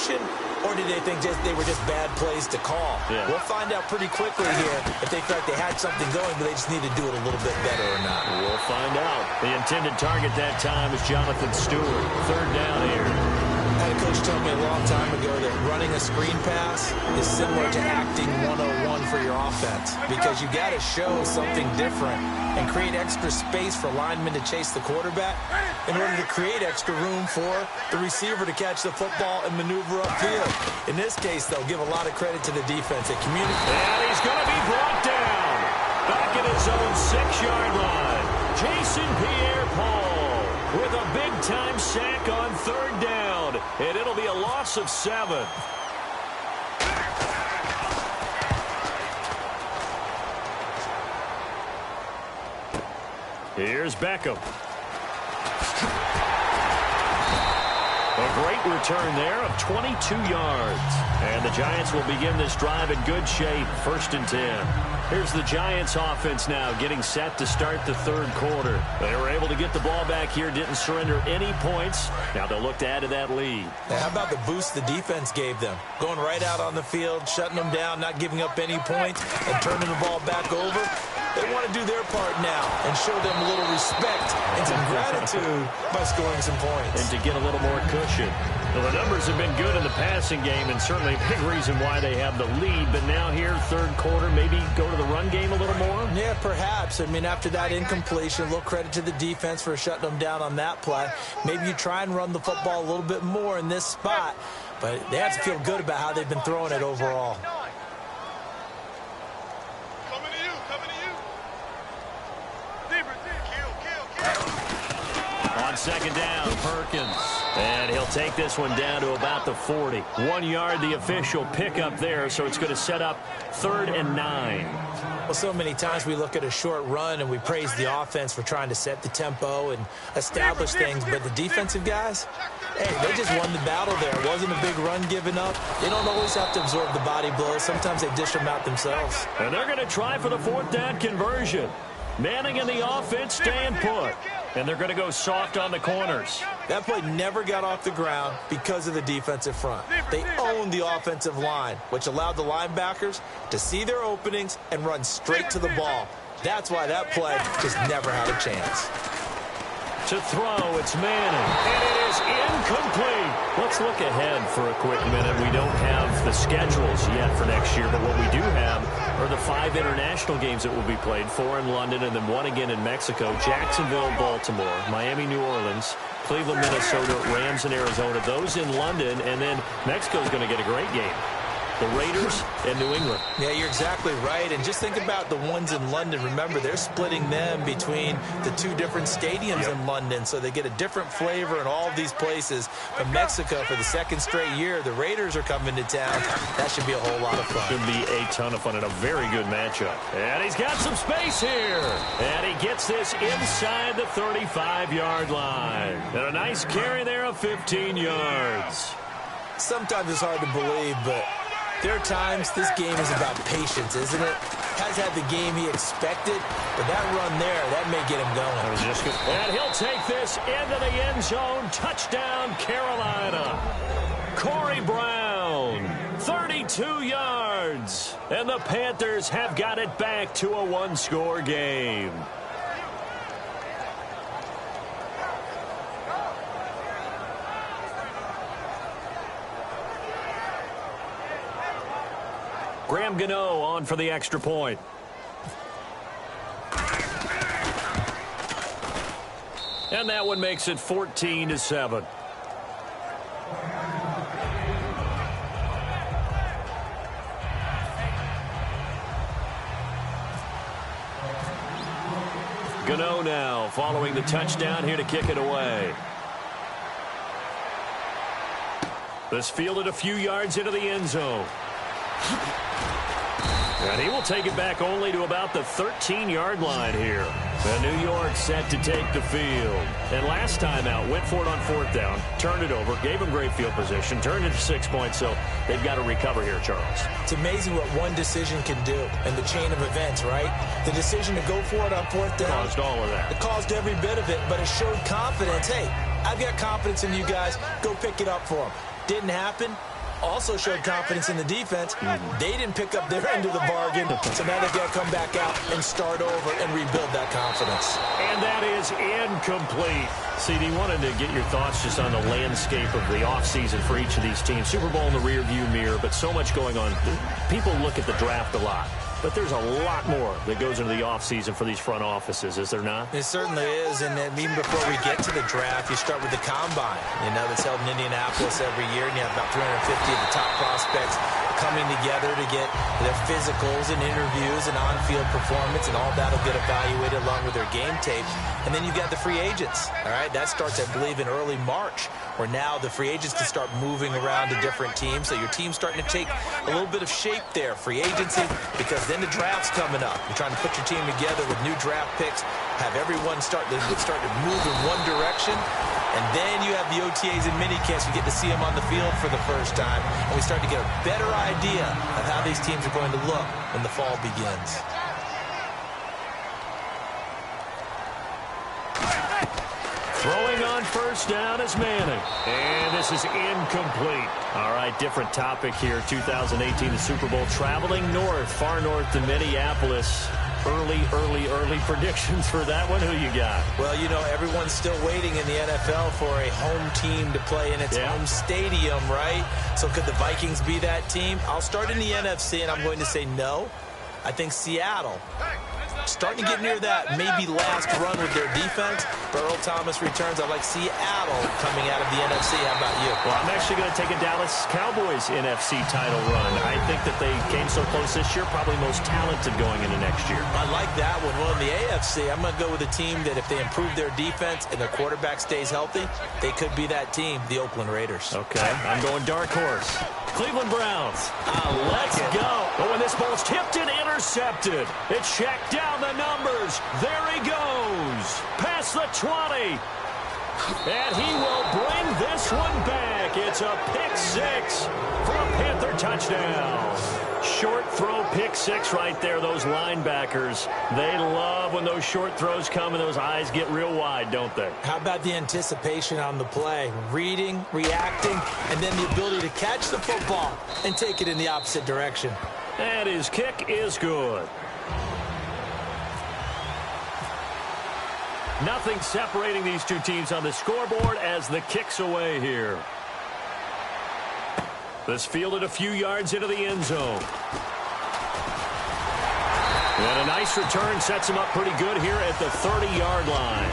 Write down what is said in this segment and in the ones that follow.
completion, or did they think they were just bad plays to call? Yeah. We'll find out pretty quickly here if they feel like they had something going, but they just need to do it a little bit better or not. We'll find out. The intended target that time is Jonathan Stewart. Third down here. I had a coach tell me a long time ago that running a screen pass is similar to acting 101 for your offense, because you got to show something different and create extra space for linemen to chase the quarterback in order to create extra room for the receiver to catch the football and maneuver upfield. In this case, they'll give a lot of credit to the defense. They communicate. And he's going to be brought down back at his own 6-yard line. Jason Pierre-Paul with a big-time sack on third down, and it'll be a loss of 7. Here's Beckham. A great return there of 22 yards. And the Giants will begin this drive in good shape, 1st and 10. Here's the Giants offense now getting set to start the third quarter. They were able to get the ball back here, didn't surrender any points. Now they'll look to add to that lead. Now, how about the boost the defense gave them? Going right out on the field, shutting them down, not giving up any points, and turning the ball back over. They want to do their part now and show them a little respect and some gratitude by scoring some points. And to get a little more cushion. Well, the numbers have been good in the passing game, and certainly a big reason why they have the lead. But now here, third quarter, maybe go to the run game a little more? Yeah, perhaps. I mean, after that incompletion, a little credit to the defense for shutting them down on that play. Maybe you try and run the football a little bit more in this spot. But they have to feel good about how they've been throwing it overall. On second down, Perkins. And he'll take this one down to about the 40. 1 yard, the official pickup there, so it's going to set up 3rd and 9. Well, so many times we look at a short run and we praise the offense for trying to set the tempo and establish things, but the defensive guys, hey, they just won the battle there. It wasn't a big run given up. They don't always have to absorb the body blows. Sometimes they dish them out themselves. And they're going to try for the 4th down conversion. Manning and the offense staying put. And they're going to go soft on the corners. That play never got off the ground because of the defensive front. They owned the offensive line, which allowed the linebackers to see their openings and run straight to the ball. That's why that play just never had a chance. To throw, it's Manning. And it is incomplete. Let's look ahead for a quick minute. We don't have the schedules yet for next year, but what we do have are the 5 international games that will be played, 4 in London and then 1 again in Mexico. Jacksonville, Baltimore, Miami, New Orleans, Cleveland, Minnesota, Rams, and Arizona. Those in London, and then Mexico's going to get a great game. The Raiders and New England. Yeah, you're exactly right. And just think about the ones in London. Remember, they're splitting them between the 2 different stadiums in London, so they get a different flavor in all of these places. But Mexico, for the 2nd straight year, the Raiders are coming to town. That should be a whole lot of fun. Should be a ton of fun and a very good matchup. And he's got some space here. And he gets this inside the 35-yard line. And a nice carry there of 15 yards. Sometimes it's hard to believe, but there are times this game is about patience, isn't it? Has had the game he expected, but that run there, that may get him going. That was just good. And he'll take this into the end zone. Touchdown, Carolina. Corey Brown, 32 yards. And the Panthers have got it back to a 1-score game. Graham Gano on for the extra point. And that one makes it 14-7. Gano now following the touchdown here to kick it away. This fielded a few yards into the end zone. And he will take it back only to about the 13-yard line here. And New York set to take the field. And last time out, went for it on 4th down, turned it over, gave him great field position, turned it to 6 points, so they've got to recover here, Charles. It's amazing what one decision can do in the chain of events, right? The decision to go for it on 4th down. Caused all of that. It caused every bit of it, but it showed confidence. Hey, I've got confidence in you guys. Go pick it up for them. Didn't happen. also showed confidence in the defense. They didn't pick up their end of the bargain, so now they've got to come back out and start over and rebuild that confidence. And that is incomplete. CD, wanted to get your thoughts just on the landscape of the offseason for each of these teams. Super Bowl in the rearview mirror, but so much going on. People look at the draft a lot, but there's a lot more that goes into the offseason for these front offices, is there not? It certainly is, and then even before we get to the draft, you start with the combine, that's held in Indianapolis every year, and you have about 350 of the top prospects coming together to get their physicals and interviews and on-field performance, and all that will get evaluated along with their game tape. And then you've got the free agents, all right? That starts, I believe, in early March, where now the free agents can start moving around to different teams, so your team's starting to take a little bit of shape there, free agency, because then the draft's coming up. You're trying to put your team together with new draft picks, have everyone start to move in one direction, and then you have the OTAs and minicamps. We get to see them on the field for the first time, and we start to get a better idea of how these teams are going to look when the fall begins. Throwing on first down is Manning. And this is incomplete. All right, different topic here. 2018, the Super Bowl, traveling north, far north to Minneapolis. Early predictions for that one. Who you got? Well, everyone's still waiting in the NFL for a home team to play in its home stadium, right? So could the Vikings be that team? I'll start in the NFC, and I'm going to say no. I think Seattle, starting to get near that maybe last run with their defense. But Earl Thomas returns. I like Seattle coming out of the NFC. How about you? Well, I'm actually going to take a Dallas Cowboys NFC title run. I think that they came so close this year, probably most talented going into next year. I like that one. Well, in the AFC, I'm going to go with a team that if they improve their defense and their quarterback stays healthy, they could be that team, the Oakland Raiders. Okay, I'm going dark horse. Cleveland Browns. Let's go. But when this ball's tipped and intercepted, it's checked down the numbers. There he goes. Past the 20. And he will bring this one back. It's a pick six for a Panther touchdown. Short throw pick six right there. Those linebackers, they love when those short throws come and those eyes get real wide, don't they? How about the anticipation on the play? Reading, reacting, and then the ability to catch the football and take it in the opposite direction. And his kick is good. Nothing separating these two teams on the scoreboard as the kick's away here. This fielded a few yards into the end zone. And a nice return sets him up pretty good here at the 30-yard line.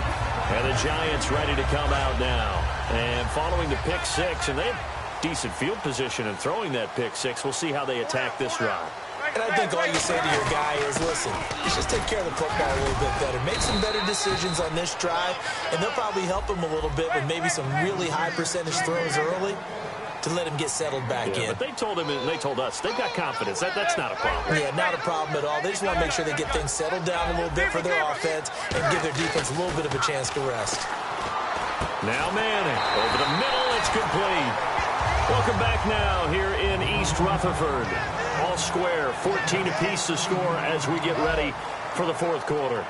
And the Giants ready to come out now. And following the pick six, and they have decent field position in throwing that pick six. We'll see how they attack this drive. And I think all you say to your guy is, listen, let's just take care of the football a little bit better. Make some better decisions on this drive, and they'll probably help him a little bit with maybe some really high percentage throws early to let him get settled back in. But they told him and they told us they've got confidence. That's not a problem. Yeah, not a problem at all. They just want to make sure they get things settled down a little bit for their offense and give their defense a little bit of a chance to rest. Now Manning over the middle. It's complete. Welcome back now here in East Rutherford. All square, 14 apiece to score as we get ready for the fourth quarter.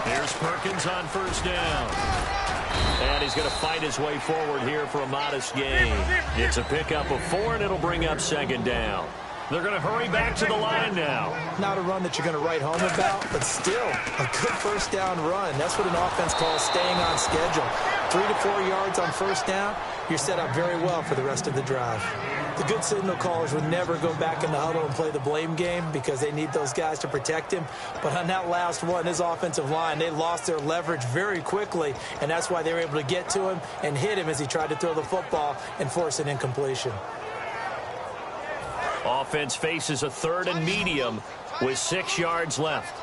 Here's Perkins on first down. And he's going to fight his way forward here for a modest gain. It's a pickup of 4, and it'll bring up second down. They're going to hurry back to the line now. Not a run that you're going to write home about, but still a good first down run. That's what an offense calls staying on schedule. 3 to 4 yards on first down, you're set up very well for the rest of the drive. The good signal callers would never go back in the huddle and play the blame game because they need those guys to protect him. But on that last one, his offensive line, they lost their leverage very quickly, and that's why they were able to get to him and hit him as he tried to throw the football and force an incompletion. Offense faces a 3rd and medium with 6 yards left.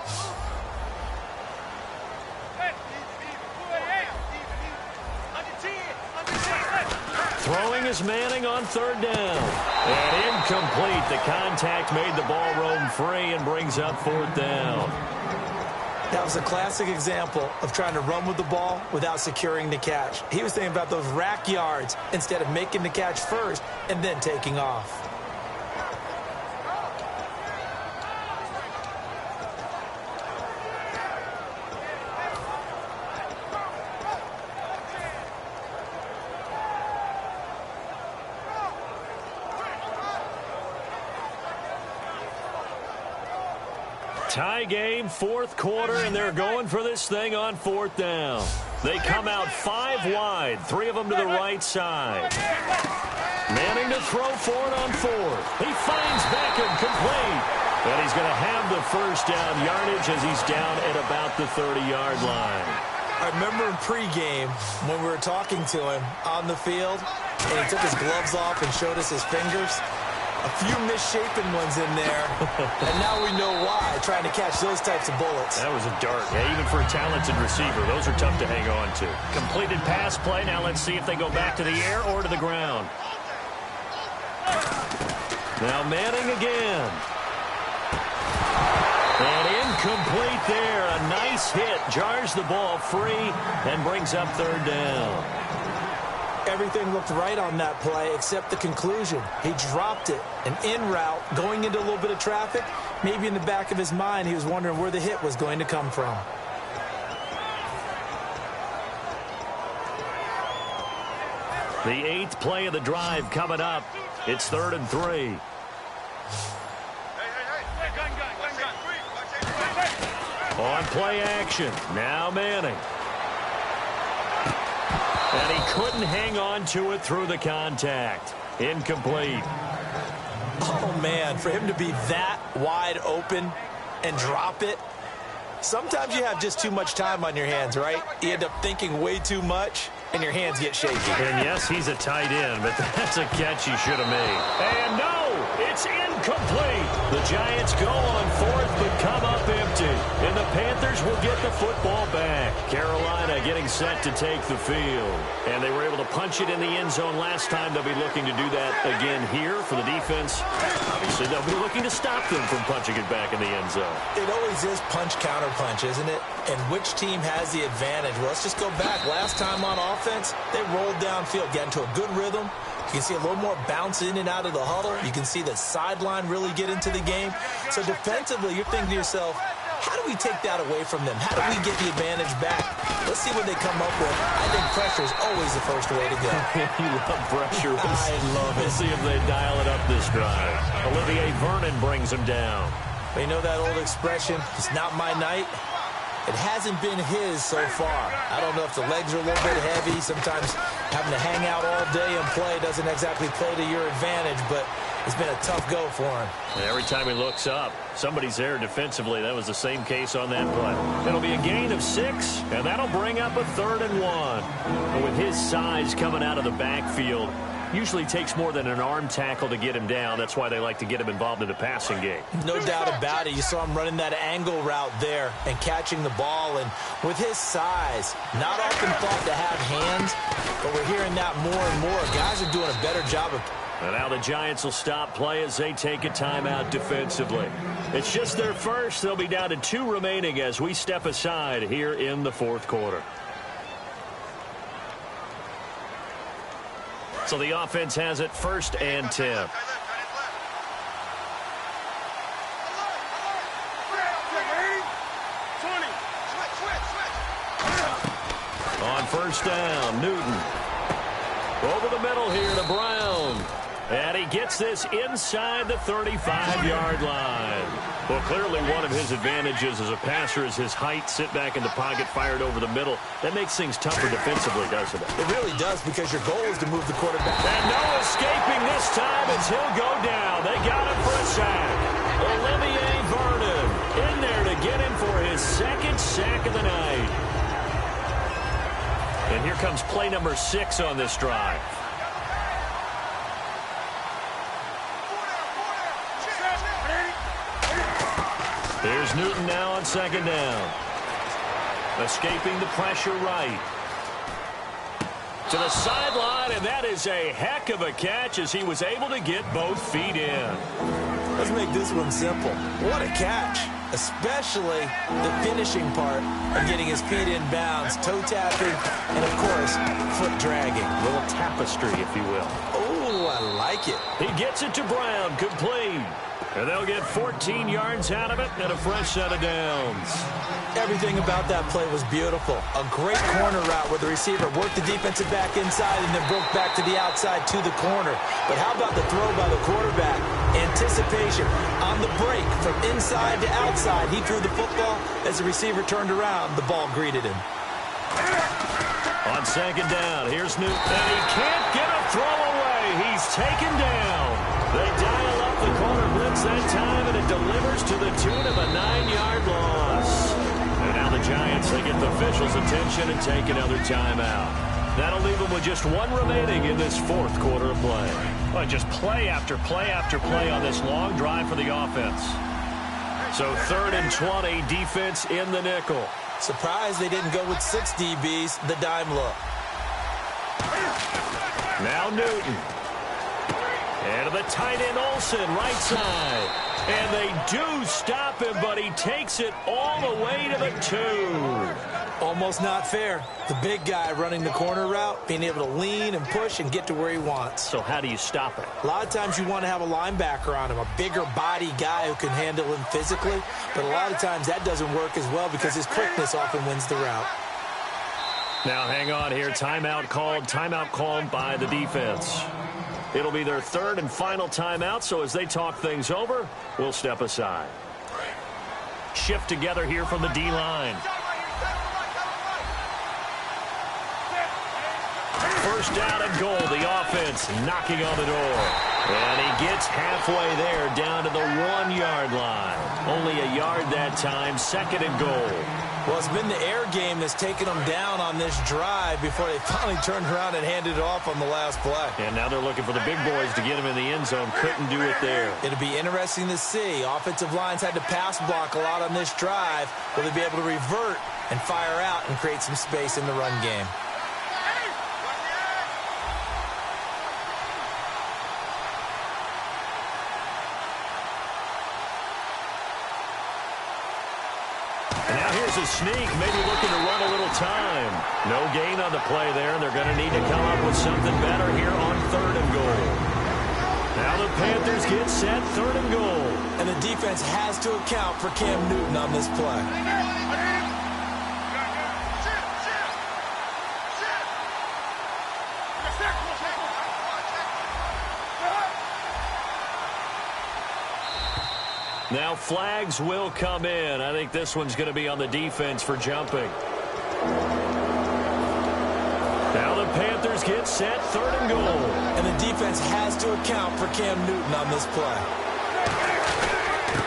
Throwing is Manning on 3rd down. And incomplete. The contact made the ball roam free and brings up 4th down. That was a classic example of trying to run with the ball without securing the catch. He was thinking about those rack yards instead of making the catch first and then taking off. Tie game, fourth quarter, and they're going for this thing on fourth down. They come out 5 wide, 3 of them to the right side. Manning to throw for it on fourth. He finds Beckham complete. And he's going to have the first down yardage as he's down at about the 30-yard line. I remember in pregame when we were talking to him on the field, and he took his gloves off and showed us his fingers. A few misshapen ones in there, and now we know why, trying to catch those types of bullets. That was a dart. Yeah, even for a talented receiver, those are tough to hang on to. Completed pass play. Now let's see if they go back to the air or to the ground. Now Manning again. And incomplete there. A nice hit. Jars the ball free and brings up third down. Everything looked right on that play except the conclusion. He dropped it. An in route going into a little bit of traffic. Maybe in the back of his mind he was wondering where the hit was going to come from. The 8th play of the drive coming up. It's 3rd and 3. On play action. Now Manning. And he couldn't hang on to it through the contact. Incomplete. Oh, man, for him to be that wide open and drop it. Sometimes you have just too much time on your hands, right? You end up thinking way too much, and your hands get shaky. And yes, he's a tight end, but that's a catch he should have made. And no, it's incomplete. The Giants go on 4th, but come up empty. And the Panthers will get the football back. Carolina getting set to take the field. And they were able to punch it in the end zone last time. They'll be looking to do that again here for the defense. Obviously, they'll be looking to stop them from punching it back in the end zone. It always is punch-counter-punch, isn't it? And which team has the advantage? Well, let's just go back. Last time on offense, they rolled downfield, got into a good rhythm. You can see a little more bounce in and out of the huddle. You can see the sideline really get into the game. So defensively, you're thinking to yourself, how do we take that away from them? How do we get the advantage back? Let's see what they come up with. I think pressure is always the first way to go. You love pressure. I love it. We'll see if they dial it up this drive. Olivier Vernon brings him down. You know that old expression, it's not my night? It hasn't been his so far. I don't know if the legs are a little bit heavy. Sometimes having to hang out all day and play doesn't exactly play to your advantage, but it's been a tough go for him. And every time he looks up, somebody's there defensively. That was the same case on that play. It'll be a gain of 6, and that'll bring up a 3rd and 1. And with his size coming out of the backfield, usually takes more than an arm tackle to get him down. That's why they like to get him involved in the passing game. No doubt about it. You saw him running that angle route there and catching the ball. And with his size, not often thought to have hands, but we're hearing that more and more. Guys are doing a better job of... And now the Giants will stop play as they take a timeout defensively. It's just their first. They'll be down to 2 remaining as we step aside here in the 4th quarter. So the offense has it 1st and 10. On 1st down, Newton. Over the middle here to Brown. And he gets this inside the 35-yard line. Well, clearly one of his advantages as a passer is his height. Sit back in the pocket, fired over the middle. That makes things tougher defensively, doesn't it? It really does, because your goal is to move the quarterback. And no escaping this time as he'll go down. They got him for a sack. Olivier Vernon in there to get him for his 2nd sack of the night. And here comes play number 6 on this drive. Here's Newton now on 2nd down. Escaping the pressure right. To the sideline, and that is a heck of a catch as he was able to get both feet in. Let's make this one simple. What a catch, especially the finishing part of getting his feet in bounds, toe tapping, and of course, foot dragging. A little tapestry, if you will. Oh, I like like it. He gets it to Brown, complete. And they'll get 14 yards out of it and a fresh set of downs. Everything about that play was beautiful. A great corner route where the receiver worked the defensive back inside and then broke back to the outside to the corner. But how about the throw by the quarterback? Anticipation on the break from inside to outside. He threw the football. As the receiver turned around, the ball greeted him. On second down, here's Newton. And he can't get a throw away. He's taken down. They dial up the corner blitz that time, and it delivers to the tune of a 9-yard loss. And now the Giants, they get the officials' attention and take another timeout. That'll leave them with just one remaining in this fourth quarter of play. Well, just play after play after play on this long drive for the offense. So 3rd and 20, defense in the nickel. Surprised they didn't go with 6 DBs, the dime look. Now Newton. And to the tight end Olsen, right side. And they do stop him, but he takes it all the way to the 2. Almost not fair. The big guy running the corner route, being able to lean and push and get to where he wants. So how do you stop it? A lot of times you want to have a linebacker on him, a bigger body guy who can handle him physically. But a lot of times that doesn't work as well because his quickness often wins the route. Now hang on here. Timeout called by the defense. It'll be their 3rd and final timeout, so as they talk things over, we'll step aside. Shift together here from the D-line. First down and goal, the offense knocking on the door. And he gets halfway there, down to the 1-yard line. Only a yard that time, 2nd and goal. Well, it's been the air game that's taken them down on this drive before they finally turned around and handed it off on the last play. And now they're looking for the big boys to get him in the end zone. Couldn't do it there. It'll be interesting to see. Offensive lines had to pass block a lot on this drive. Will they be able to revert and fire out and create some space in the run game? And now here's a sneak, maybe looking to run a little time. No gain on the play there, and they're going to need to come up with something better here on 3rd and goal. Now the Panthers get set, 3rd and goal. And the defense has to account for Cam Newton on this play. Now flags will come in. I think this one's going to be on the defense for jumping. Now the Panthers get set, 3rd and goal. And the defense has to account for Cam Newton on this play.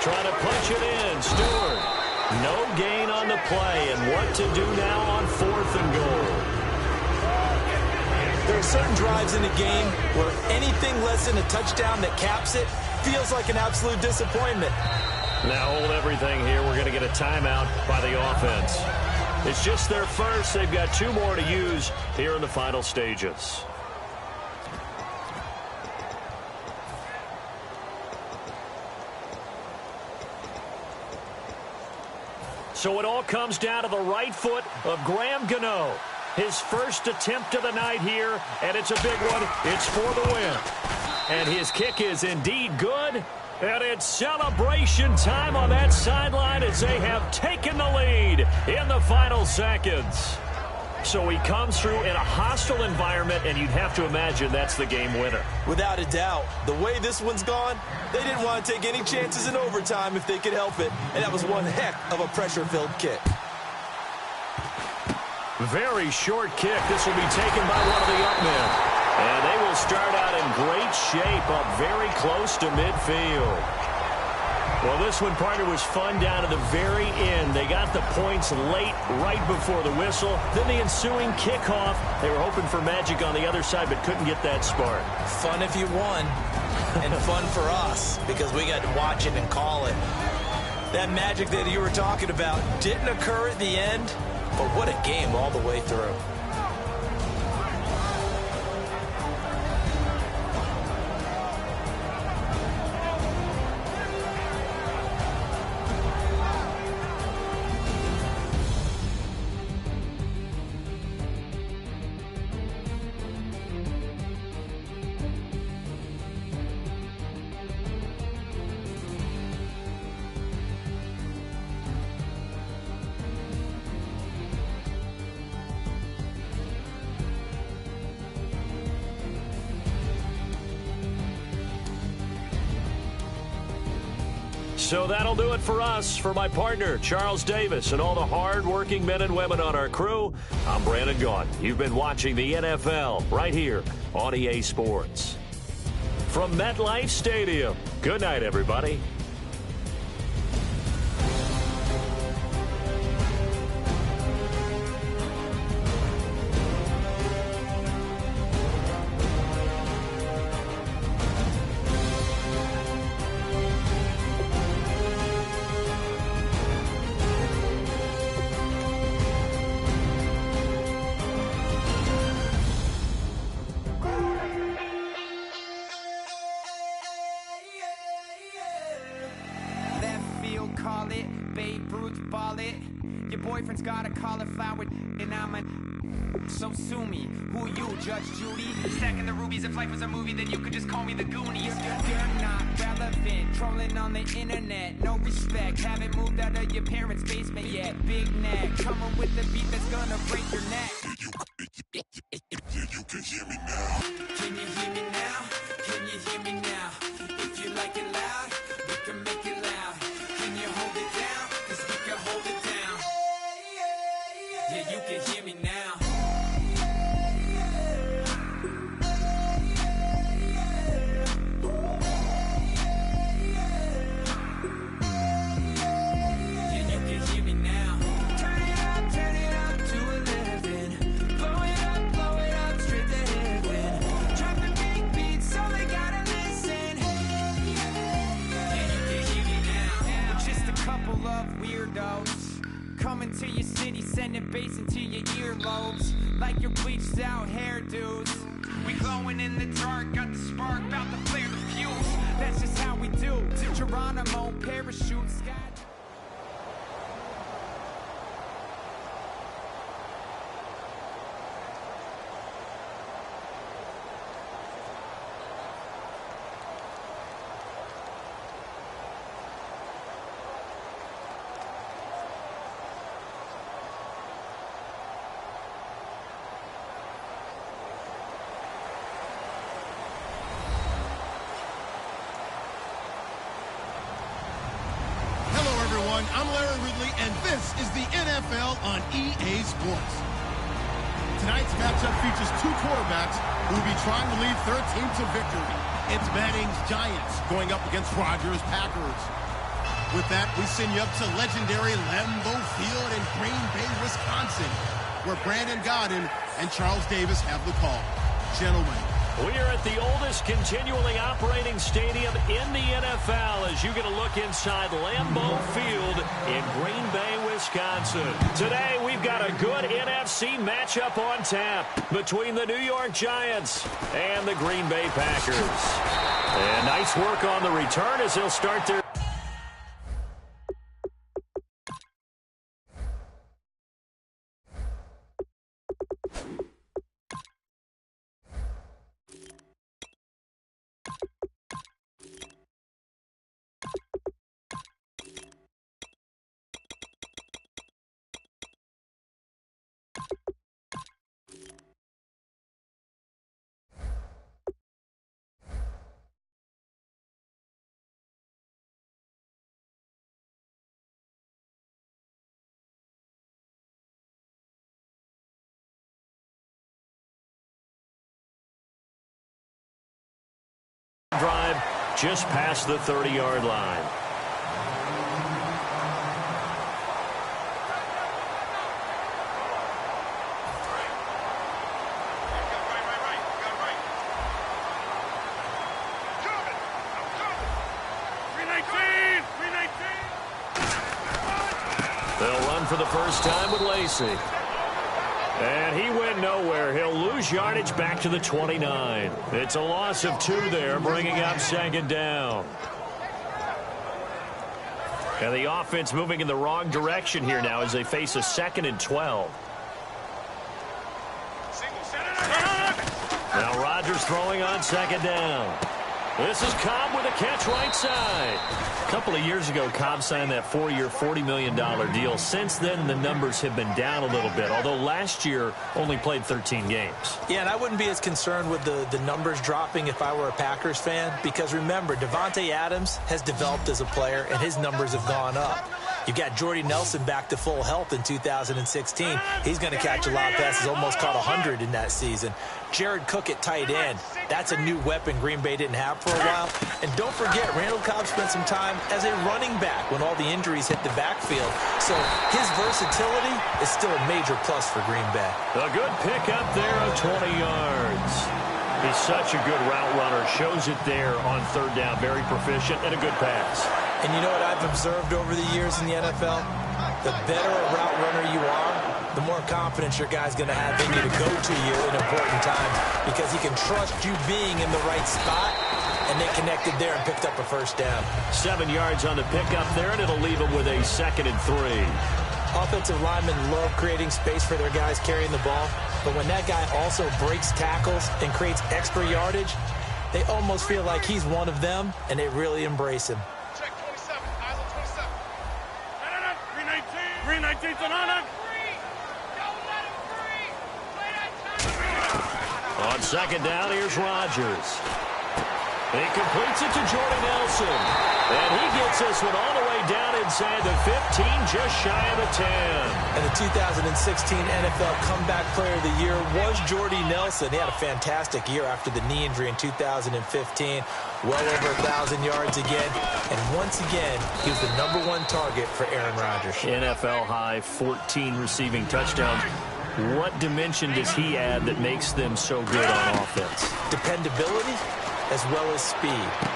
Trying to punch it in, Stewart. No gain on the play, and what to do now on 4th and goal. There are certain drives in the game where anything less than a touchdown that caps it feels like an absolute disappointment. Now hold everything here. We're going to get a timeout by the offense. It's just their first. They've got 2 more to use here in the final stages. So it all comes down to the right foot of Graham Gano. His first attempt of the night here, and it's a big one. It's for the win. And his kick is indeed good. And it's celebration time on that sideline as they have taken the lead in the final seconds. So he comes through in a hostile environment, and you'd have to imagine that's the game winner. Without a doubt. The way this one's gone, they didn't want to take any chances in overtime if they could help it. And that was one heck of a pressure-filled kick. Very short kick. This will be taken by one of the up men. And they will start out in great shape up very close to midfield. Well, this one, partner, was fun down to the very end. They got the points late, right before the whistle. Then the ensuing kickoff. They were hoping for magic on the other side, but couldn't get that spark. Fun if you won, and fun for us because we got to watch it and call it. That magic that you were talking about didn't occur at the end, but what a game all the way through. So that'll do it for us. For my partner, Charles Davis, and all the hard-working men and women on our crew, I'm Brandon Gaudin. You've been watching the NFL right here on EA Sports. From MetLife Stadium, good night, everybody. Call it, Babe Ruth ball it. Your boyfriend's got a cauliflower and I'm a... So sue me, who you, Judge Judy? Stacking the rubies, if life was a movie, then you could just call me the Goonies. You're not relevant, trolling on the internet. No respect, haven't moved out of your parents' basement yet. Big neck, coming with the beat that's gonna break your neck. You can hear me now. Can you hear me now? Can you hear me now? If you like it loud, we can make it loud. Can you hold it down? 'Cause we can hold it down. Yeah, you can hear me now. Yeah, you can hear me now. Turn it up to 11. Blow it up straight to heaven. Dropping big beats, so they gotta listen. Yeah, you can hear me now. We're just a couple of weirdos coming to your city, sending bass into your earlobes like your bleached out hairdos. We glowing in the dark, got the spark, about to flare the fuse. That's just how we do. To Geronimo, parachute, sky. I'm Larry Ridley, and this is the NFL on EA Sports. Tonight's matchup features two quarterbacks who will be trying to lead their team to victory. It's Manning's Giants going up against Rodgers' Packers. With that, we send you up to legendary Lambeau Field in Green Bay, Wisconsin, where Brandon Gaudin and Charles Davis have the call. Gentlemen, we are at the oldest continually operating stadium in the NFL as you get a look inside Lambeau Field in Green Bay, Wisconsin. Today, we've got a good NFC matchup on tap between the New York Giants and the Green Bay Packers. And nice work on the return as they'll start their... drive just past the 30-yard line. They'll run for the first time with Lacey. And he went nowhere. He'll lose yardage back to the 29. It's a loss of 2 there, bringing up second down. And the offense moving in the wrong direction here now as they face a 2nd and 12. Now Rodgers throwing on second down. This is Cobb with a catch right side. A couple of years ago, Cobb signed that 4-year, $40 million deal. Since then, the numbers have been down a little bit, although last year only played 13 games. Yeah, and I wouldn't be as concerned with the numbers dropping if I were a Packers fan, because remember, Devontae Adams has developed as a player, and his numbers have gone up. You got Jordy Nelson back to full health in 2016. He's going to catch a lot of passes, almost caught 100 in that season. Jared Cook at tight end. That's a new weapon Green Bay didn't have for a while. And don't forget, Randall Cobb spent some time as a running back when all the injuries hit the backfield. So his versatility is still a major plus for Green Bay. A good pickup there of 20 yards. He's such a good route runner. Shows it there on third down. Very proficient and a good pass. And you know what I've observed over the years in the NFL? The better a route runner you are, the more confidence your guy's going to have in you to go to you in important times, because he can trust you being in the right spot, and they connected there and picked up a first down. 7 yards on the pickup there, and it'll leave him with a 2nd and 3. Offensive linemen love creating space for their guys carrying the ball, but when that guy also breaks tackles and creates extra yardage, they almost feel like he's one of them, and they really embrace him. Check 27. Eyes on 27. 319 to Nana. On 2nd down, here's Rodgers. He completes it to Jordy Nelson. And he gets this one all the way down inside the 15, just shy of the 10. And the 2016 NFL Comeback Player of the Year was Jordy Nelson. He had a fantastic year after the knee injury in 2015. Well over 1,000 yards again. And once again, he was the #1 target for Aaron Rodgers. NFL high 14 receiving touchdowns. What dimension does he add that makes them so good on offense? Dependability as well as speed,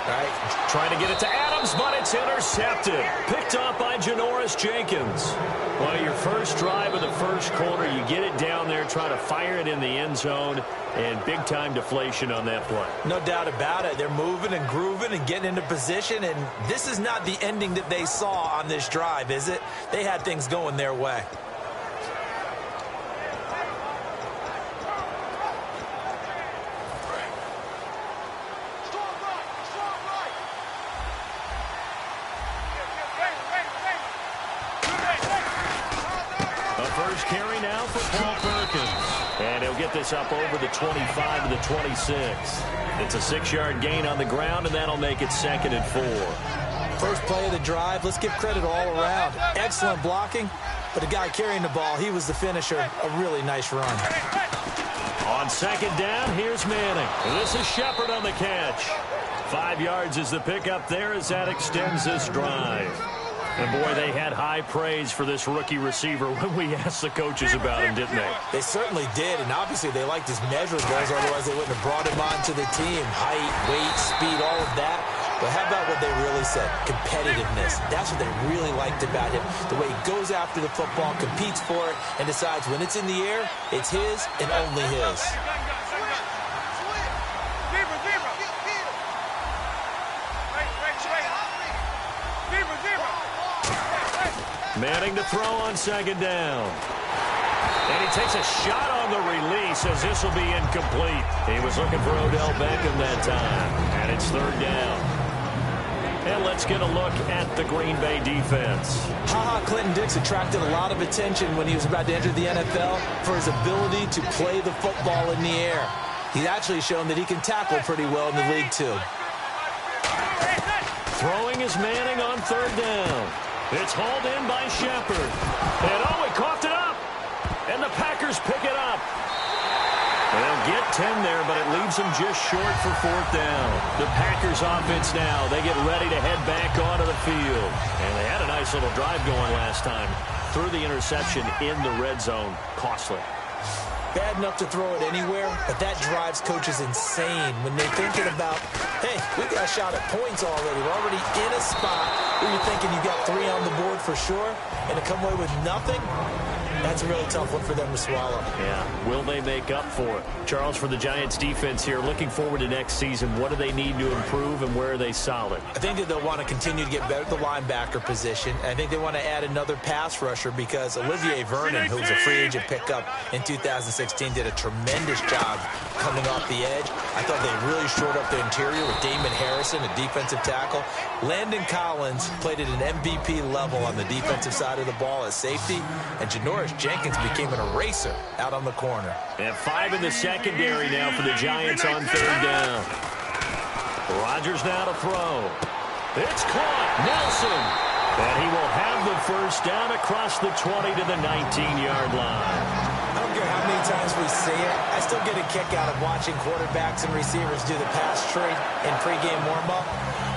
right? Trying to get it to Adams, but it's intercepted. Picked off by Janoris Jenkins. Well, your first drive of the first quarter, you get it down there, try to fire it in the end zone, and big-time deflation on that play. No doubt about it. They're moving and grooving and getting into position, and this is not the ending that they saw on this drive, is it? They had things going their way. First carry now for Paul Perkins. And he'll get this up over the 25 to the 26. It's a 6-yard gain on the ground, and that'll make it 2nd and 4. First play of the drive, let's give credit all around. Excellent blocking, but the guy carrying the ball, he was the finisher. A really nice run. On 2nd down, here's Manning. This is Shepard on the catch. 5 yards is the pickup there as that extends this drive. And, boy, they had high praise for this rookie receiver when we asked the coaches about him, didn't they? They certainly did, and obviously they liked his measurables, otherwise they wouldn't have brought him onto the team. Height, weight, speed, all of that. But how about what they really said? Competitiveness. That's what they really liked about him. The way he goes after the football, competes for it, and decides when it's in the air, it's his and only his. Manning to throw on 2nd down. And he takes a shot on the release as this will be incomplete. He was looking for Odell Beckham that time. And it's 3rd down. And let's get a look at the Green Bay defense. Clinton Dix attracted a lot of attention when he was about to enter the NFL for his ability to play the football in the air. He's actually shown that he can tackle pretty well in the league, too. Throwing is Manning on 3rd down. It's hauled in by Shepard. And, oh, he coughed it up. And the Packers pick it up. They'll get 10 there, but it leaves them just short for 4th down. The Packers offense now, they get ready to head back onto the field. And they had a nice little drive going last time. Threw the interception in the red zone. Costly. Bad enough to throw it anywhere, but that drives coaches insane when they're thinking about, hey, we got a shot at points already. We're already in a spot where you're thinking you got 3 on the board for sure, and to come away with nothing, That's a really tough one for them to swallow. Yeah, will they make up for it? Charles, for the Giants defense here, looking forward to next season, what do they need to improve and where are they solid? I think that they'll want to continue to get better at the linebacker position. I think they want to add another pass rusher because Olivier Vernon, who was a free agent pickup in 2016, did a tremendous job coming off the edge. I thought they really shored up the interior with Damon Harrison, a defensive tackle. Landon Collins played at an MVP level on the defensive side of the ball as safety, and Janoris Jenkins became an eraser out on the corner. And 5 in the secondary now for the Giants on 3rd down. Rodgers now to throw. It's caught. Nelson. And he will have the first down across the 20 to the 19-yard line. I don't care how many times we see it. I still get a kick out of watching quarterbacks and receivers do the pass trade in pregame warm-up.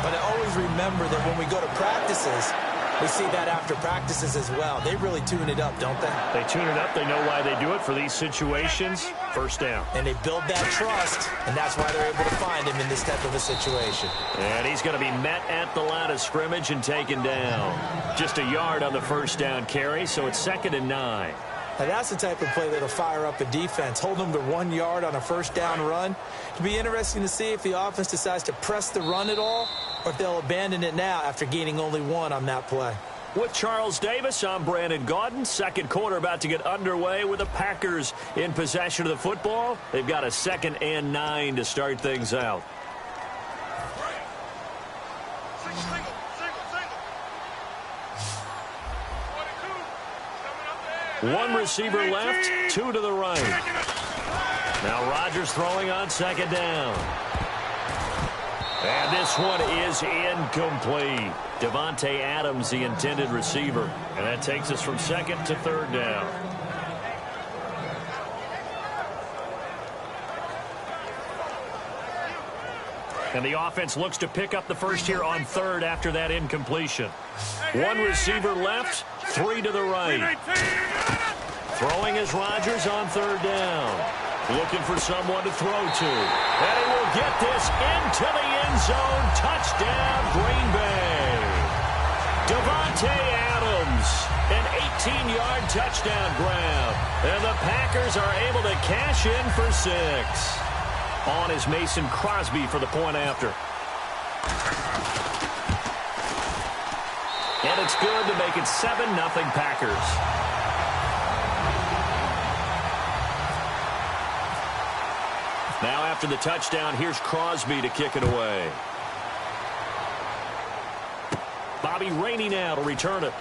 But I always remember that when we go to practices, we see that after practices as well. They really tune it up, don't they? They tune it up. They know why they do it for these situations. First down. And they build that trust, and that's why they're able to find him in this type of a situation. And he's going to be met at the line of scrimmage and taken down. Just a yard on the first down carry, so it's 2nd and 9. Now that's the type of play that'll fire up a defense. Hold them to 1 yard on a first down run. It'll be interesting to see if the offense decides to press the run at all or if they'll abandon it now after gaining only 1 on that play. With Charles Davis, I'm Brandon Gaudin. Second quarter about to get underway with the Packers in possession of the football. They've got a 2nd and 9 to start things out. One receiver left, 2 to the right. Now Rodgers throwing on 2nd down. And this one is incomplete. Devontae Adams, the intended receiver. And that takes us from 2nd to 3rd down. And the offense looks to pick up the first here on 3rd after that incompletion. One receiver left, 3 to the right. Throwing is Rodgers on 3rd down. Looking for someone to throw to. And he will get this into the end zone. Touchdown, Green Bay. Devontae Adams, an 18-yard touchdown grab. And the Packers are able to cash in for 6. On is Mason Crosby for the point after. And it's good to make it 7-0 Packers. Now after the touchdown, here's Crosby to kick it away. Bobby Rainey now to return it.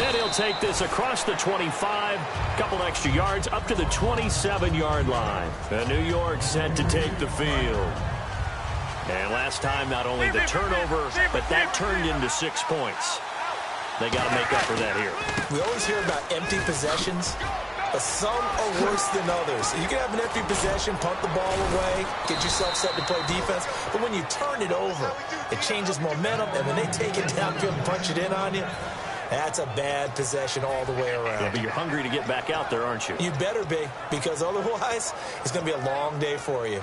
And he'll take this across the 25, couple extra yards up to the 27-yard line. And New York set to take the field. And last time, not only the turnover, but that turned into 6 points. They got to make up for that here. We always hear about empty possessions, but some are worse than others. You can have an empty possession, punt the ball away, get yourself set to play defense, but when you turn it over, it changes momentum, and when they take it downfield and punch it in on you, that's a bad possession all the way around. Yeah, but you're hungry to get back out there, aren't you? You better be, because otherwise, it's going to be a long day for you.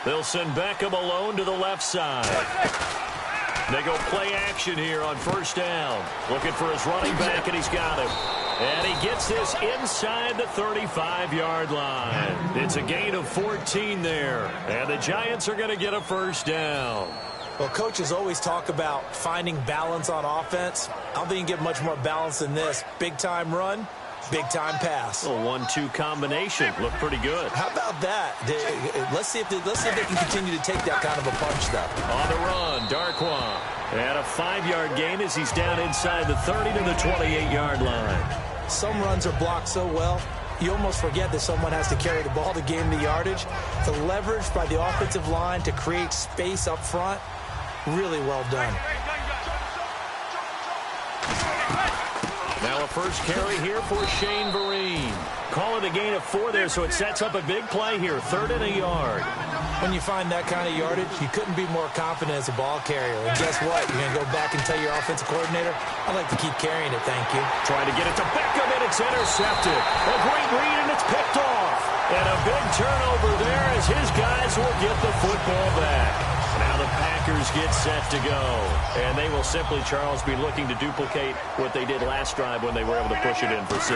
They'll send Beckham alone to the left side. They go play action here on 1st down. Looking for his running back, and he's got him. And he gets this inside the 35-yard line. It's a gain of 14 there. And the Giants are going to get a 1st down. Well, coaches always talk about finding balance on offense. I don't think you can get much more balance than this. Big-time run, big-time pass. A 1-2 combination. Looked pretty good. How about that? Let's see if they can continue to take that kind of a punch, though. On the run, Darquan. And a 5-yard gain as he's down inside the 30 to the 28-yard line. Some runs are blocked so well, you almost forget that someone has to carry the ball to gain the yardage. The leverage by the offensive line to create space up front, really well done. Now a first carry here for Shane Vereen. Call it a gain of 4 there, so it sets up a big play here, 3rd and a yard. When you find that kind of yardage, you couldn't be more confident as a ball carrier. And guess what? You're going to go back and tell your offensive coordinator, I'd like to keep carrying it, thank you. Trying to get it to Beckham, and it's intercepted. A great read, and it's picked off. And a big turnover there as his guys will get the football back. Now the Packers get set to go. And they will simply, Charles, be looking to duplicate what they did last drive when they were able to push it in for 6.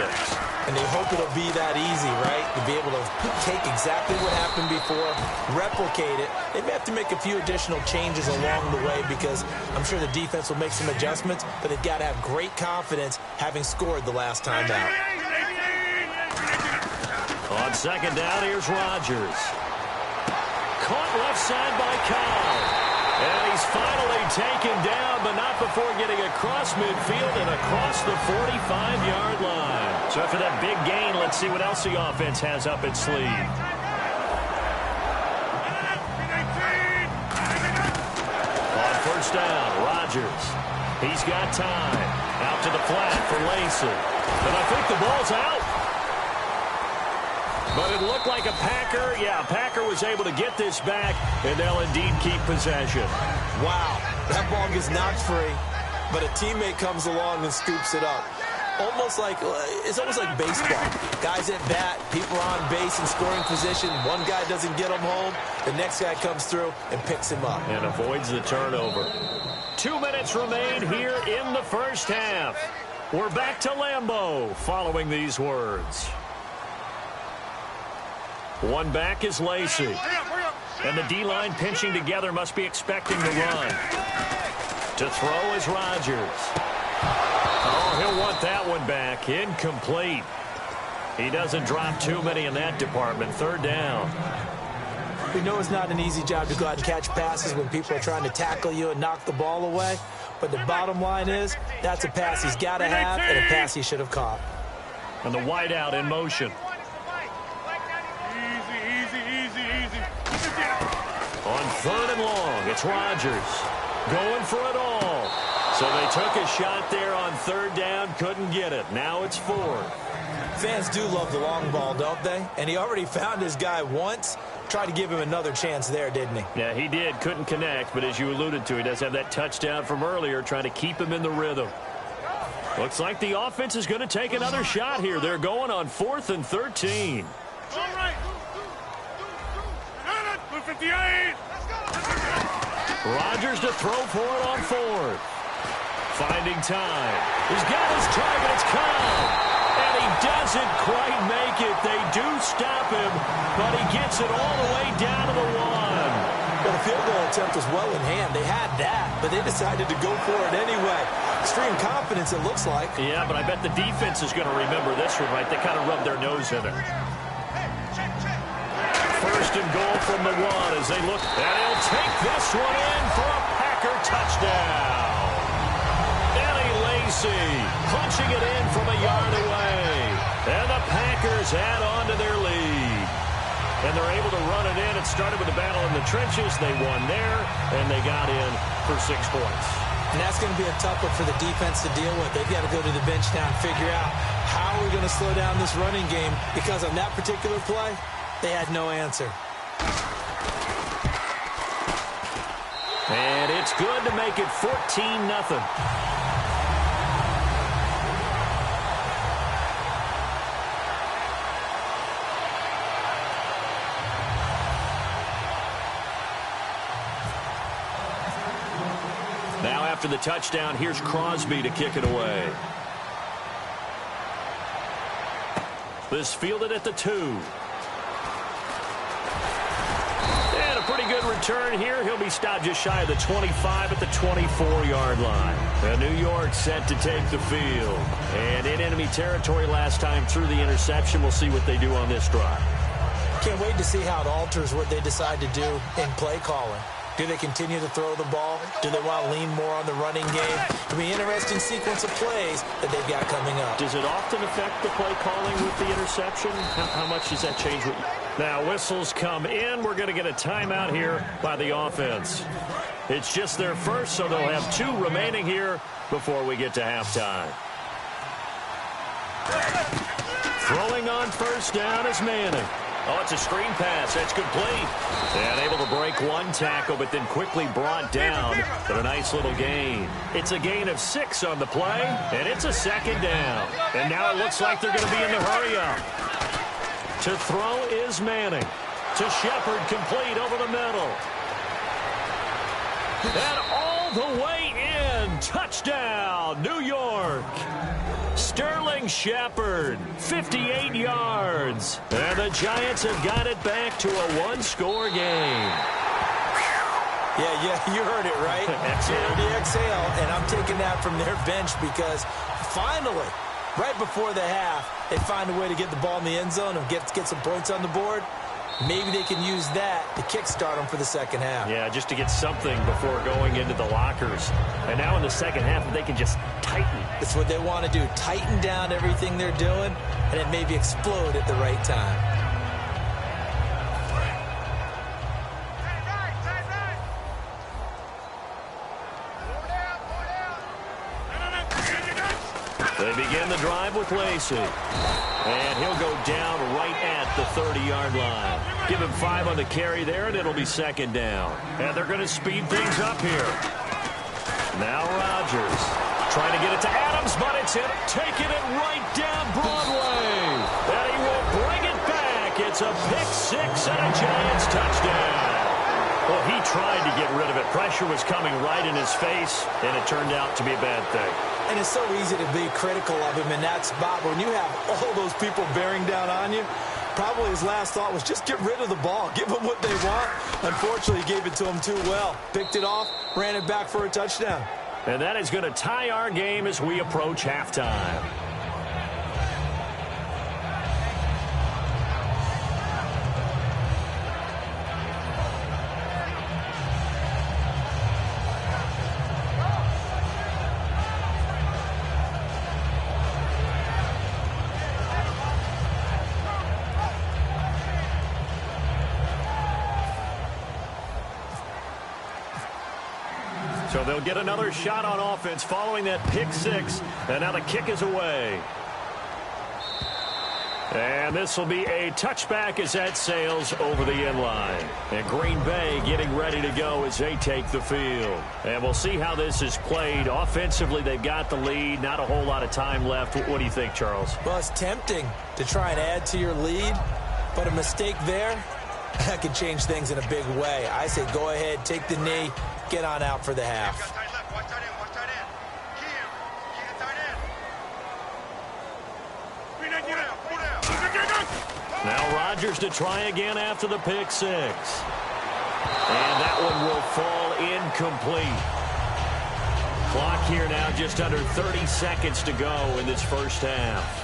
And they hope it'll be that easy, right? To be able to take exactly what happened before, replicate it. They may have to make a few additional changes along the way because I'm sure the defense will make some adjustments, but they've got to have great confidence having scored the last time out. On second down, here's Rodgers. Caught left side by Kyle. And he's finally taken down, but not before getting across midfield and across the 45-yard line. So after that big gain, let's see what else the offense has up its sleeve. On first down, Rodgers. He's got time. Out to the flat for Lacey. And I think the ball's out. But it looked like a Packer. Yeah, a Packer was able to get this back, and they'll indeed keep possession. Wow, that ball gets knocked free, but a teammate comes along and scoops it up. It's almost like baseball. Guys at bat, people are on base in scoring position. One guy doesn't get him home. The next guy comes through and picks him up. And avoids the turnover. 2 minutes remain here in the first half. We're back to Lambeau following these words. One back is Lacey. And the D-line pinching together must be expecting the run. To throw is Rodgers. Oh, he'll want that one back. Incomplete. He doesn't drop too many in that department. Third down. We know it's not an easy job to go out and catch passes when people are trying to tackle you and knock the ball away. But the bottom line is, that's a pass he's got to have and a pass he should have caught. And the wideout in motion. On third and long, it's Rodgers going for it all. So they took a shot there on third down, couldn't get it. Now it's fourth. Fans do love the long ball, don't they? And he already found his guy once. Tried to give him another chance there, didn't he? Yeah, he did. Couldn't connect, but as you alluded to, he does have that touchdown from earlier, trying to keep him in the rhythm. Looks like the offense is going to take another shot here. They're going on 4th and 13. All right. 58. Rodgers to throw for it on 4th. Finding time. He's got his target. It's Kyle. And he doesn't quite make it. They do stop him, but he gets it all the way down to the 1. Well, the field goal attempt was well in hand. They had that, but they decided to go for it anyway. Extreme confidence, it looks like. Yeah, but I bet the defense is going to remember this one, right? They kind of rubbed their nose in it. First and goal from the 1 as they look. And he'll take this one in for a Packer touchdown. Eddie Lacey punching it in from a yard away. And the Packers add on to their lead. And they're able to run it in. It started with a battle in the trenches. They won there, and they got in for 6 points. And that's going to be a tough one for the defense to deal with. They've got to go to the bench now and figure out how we're going to slow down this running game, because on that particular play, they had no answer. And it's good to make it 14-0. Now after the touchdown, here's Crosby to kick it away. This fielded at the 2. Pretty good return here. He'll be stopped just shy of the 25 at the 24-yard line. And New York set to take the field. And in enemy territory last time through the interception. We'll see what they do on this drive. Can't wait to see how it alters what they decide to do in play calling. Do they continue to throw the ball? Do they want to lean more on the running game? It'll be an interesting sequence of plays that they've got coming up. Does it often affect the play calling with the interception? How much does that change? Now whistles come in. We're going to get a timeout here by the offense. It's just their first, so they'll have 2 remaining here before we get to halftime. Throwing on first down is Manning. Oh, it's a screen pass. That's complete. And able to break one tackle, but then quickly brought down. But a nice little gain. It's a gain of 6 on the play, and it's a second down. And now it looks like they're going to be in the hurry-up. To throw is Manning. To Shepard, complete over the middle. And all the way in. Touchdown, New York. Sterling Shepard, 58 yards. And the Giants have got it back to a one-score game. Yeah, you heard it, right? Exhale. The exhale, and I'm taking that from their bench because finally, right before the half, they find a way to get the ball in the end zone and get some points on the board. Maybe they can use that to kickstart them for the second half. Yeah, just to get something before going into the lockers. And now in the second half, they can just tighten. That's what they want to do, tighten down everything they're doing, and then maybe explode at the right time. They begin the drive with Lacey. And he'll go down right at the 30-yard line. Give him 5 on the carry there, and it'll be second down. And they're going to speed things up here. Now Rodgers trying to get it to Adams, but it's hit. Taking it right down Broadway. And he will bring it back. It's a pick 6 and a Giants touchdown. Well, he tried to get rid of it. Pressure was coming right in his face, and it turned out to be a bad thing. And it's so easy to be critical of him in that spot. When you have all those people bearing down on you, probably his last thought was just get rid of the ball. Give them what they want. Unfortunately, he gave it to them too well. Picked it off, ran it back for a touchdown. And that is going to tie our game as we approach halftime. So they'll get another shot on offense following that pick 6. And now the kick is away. And this will be a touchback as that sails over the end line. And Green Bay getting ready to go as they take the field. And we'll see how this is played. Offensively, they've got the lead. Not a whole lot of time left. What do you think, Charles? Well, it's tempting to try and add to your lead, but a mistake there, that could change things in a big way. I say go ahead, take the knee, get on out for the half. Now Rodgers to try again after the pick 6. And that one will fall incomplete. Clock here now just under 30 seconds to go in this first half.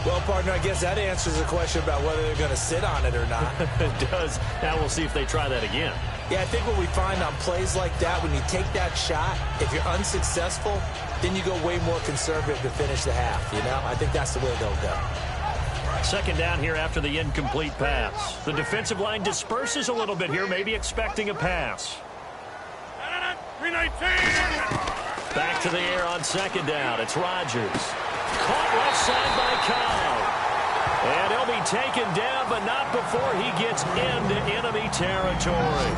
Well, partner, I guess that answers the question about whether they're going to sit on it or not. It does. Now we'll see if they try that again. Yeah, I think what we find on plays like that, when you take that shot, if you're unsuccessful, then you go way more conservative to finish the half, you know? I think that's the way they'll go. Second down here after the incomplete pass. The defensive line disperses a little bit here, maybe expecting a pass. 319. Back to the air on second down. It's Rodgers. Caught left side by Cobb. And he'll be taken down, but not before he gets into enemy territory.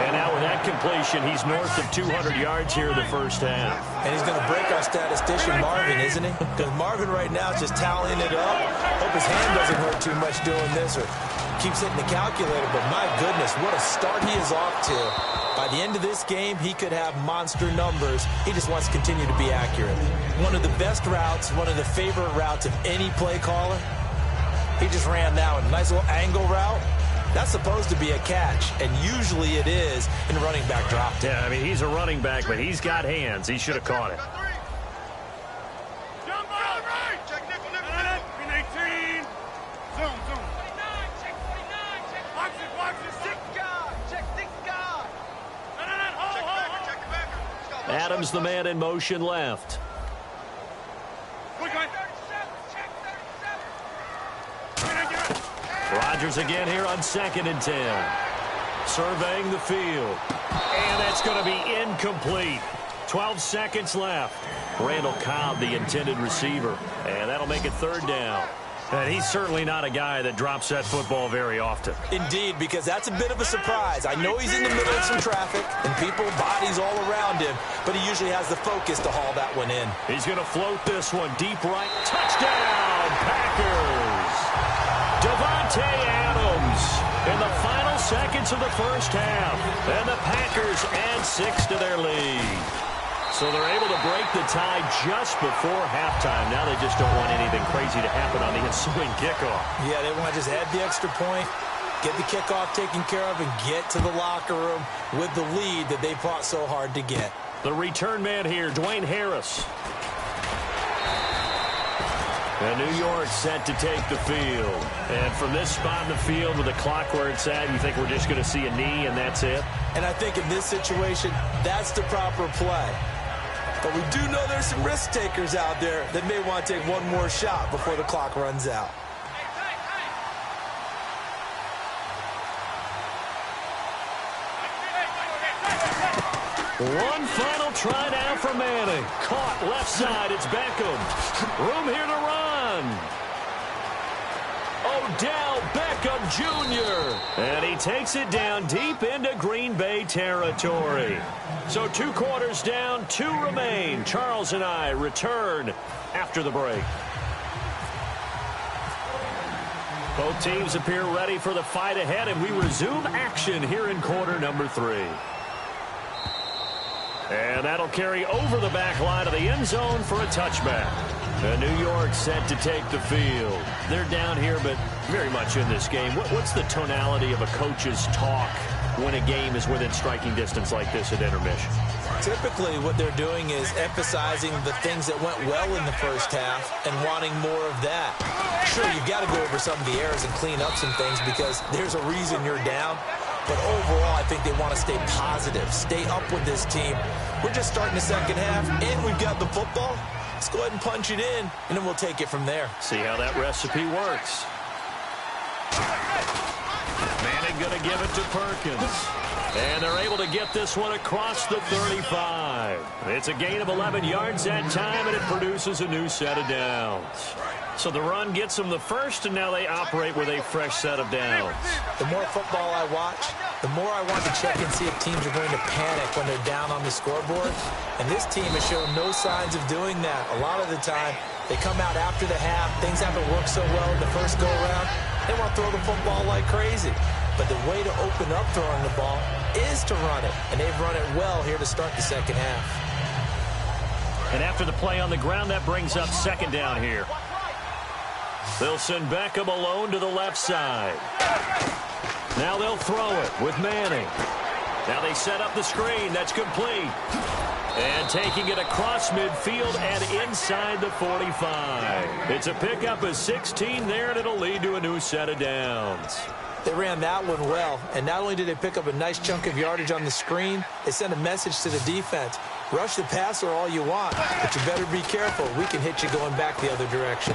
And now with that completion, he's north of 200 yards here in the first half. And he's going to break our statistician, Marvin, isn't he? Because Marvin right now is just tallying it up. Hope his hand doesn't hurt too much doing this or keeps hitting the calculator. But my goodness, what a start he is off to. By the end of this game, he could have monster numbers. He just wants to continue to be accurate. One of the best routes, one of the favorite routes of any play caller. He just ran now a nice little angle route. That's supposed to be a catch, and usually it is in running back drop. Yeah, I mean, he's a running back, but he's got hands. He should have caught it. Jump out right. Check nickel. 319. Zone. Check 49. Check box it. Six guard. Check six guard. Hold. Check the backer. Adams, the man in motion left. Rodgers again here on 2nd and 10. Surveying the field. And that's going to be incomplete. 12 seconds left. Randall Cobb, the intended receiver. And that'll make it 3rd down. And he's certainly not a guy that drops that football very often. Indeed, because that's a bit of a surprise. I know he's in the middle of some traffic and people, bodies all around him, but he usually has the focus to haul that one in. He's going to float this one deep right. Touchdown, Packers! Davante Adams in the final seconds of the first half. And the Packers add 6 to their lead. So they're able to break the tie just before halftime. Now they just don't want anything crazy to happen on the ensuing kickoff. Yeah, they want to just add the extra point, get the kickoff taken care of, and get to the locker room with the lead that they fought so hard to get. The return man here, Dwayne Harris. And New York set to take the field. And from this spot in the field with the clock where it's at, you think we're just going to see a knee and that's it? And I think in this situation, that's the proper play. But we do know there's some risk takers out there that may want to take one more shot before the clock runs out. One final try now for Manning. Caught left side. It's Beckham. Room here to run. Odell Beckham Jr. And he takes it down deep into Green Bay territory. So 2 quarters down, 2 remain. Charles and I return after the break. Both teams appear ready for the fight ahead, and we resume action here in quarter number 3. And that'll carry over the back line of the end zone for a touchback. And New York set to take the field. They're down here, but very much in this game. What's the tonality of a coach's talk when a game is within striking distance like this at intermission? Typically, what they're doing is emphasizing the things that went well in the first half and wanting more of that. Sure, you've got to go over some of the errors and clean up some things because there's a reason you're down. But overall, I think they want to stay positive, stay up with this team. We're just starting the second half, and we've got the football. Let's go ahead and punch it in, and then we'll take it from there. See how that recipe works. Manning going to give it to Perkins. And they're able to get this one across the 35. It's a gain of 11 yards that time, and it produces a new set of downs. So the run gets them the first, and now they operate with a fresh set of downs. The more football I watch, the more I want to check and see if teams are going to panic when they're down on the scoreboard. And this team has shown no signs of doing that. A lot of the time, they come out after the half. Things haven't worked so well in the first go-around. They want to throw the football like crazy. But the way to open up throwing the ball is to run it. And they've run it well here to start the second half. And after the play on the ground, that brings up second down here. They'll send Beckham alone to the left side. Now they'll throw it with Manning. Now they set up the screen. That's complete. And taking it across midfield and inside the 45. It's a pickup of 16 there, and it'll lead to a new set of downs. They ran that one well, and not only did they pick up a nice chunk of yardage on the screen, they sent a message to the defense. Rush the passer all you want, but you better be careful. We can hit you going back the other direction.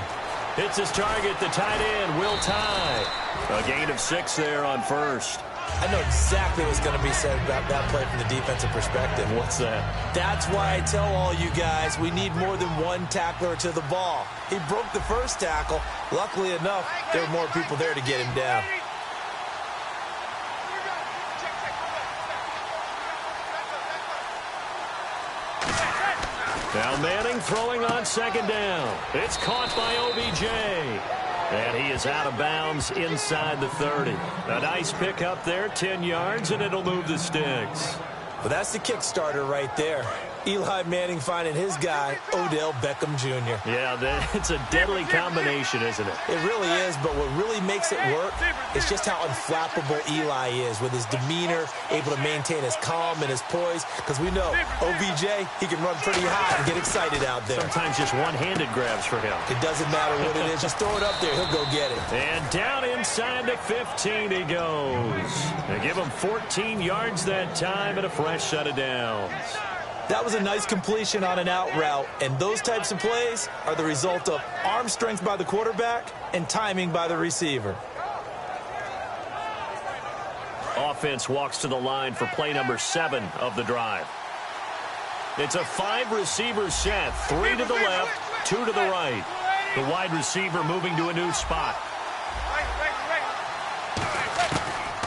Hits his target, the tight end, Will Tye. A gain of 6 there on first. I know exactly what's going to be said about that play from the defensive perspective. What's that? That's why I tell all you guys we need more than one tackler to the ball. He broke the first tackle. Luckily enough, there were more people there to get him down. Now Manning throwing on second down. It's caught by OBJ. And he is out of bounds inside the 30. A nice pick up there, 10 yards, and it'll move the sticks. Well, that's the Kickstarter right there. Eli Manning finding his guy, Odell Beckham Jr. Yeah, it's a deadly combination, isn't it? It really is, but what really makes it work is just how unflappable Eli is with his demeanor, able to maintain his calm and his poise, because we know OBJ, he can run pretty high and get excited out there. Sometimes just one-handed grabs for him. It doesn't matter what it is. Just throw it up there. He'll go get it. And down inside the 15 he goes. They give him 14 yards that time and a fresh set of downs. That was a nice completion on an out route, and those types of plays are the result of arm strength by the quarterback and timing by the receiver. Offense walks to the line for play number 7 of the drive. It's a 5-receiver set, 3 to the left, 2 to the right. The wide receiver moving to a new spot.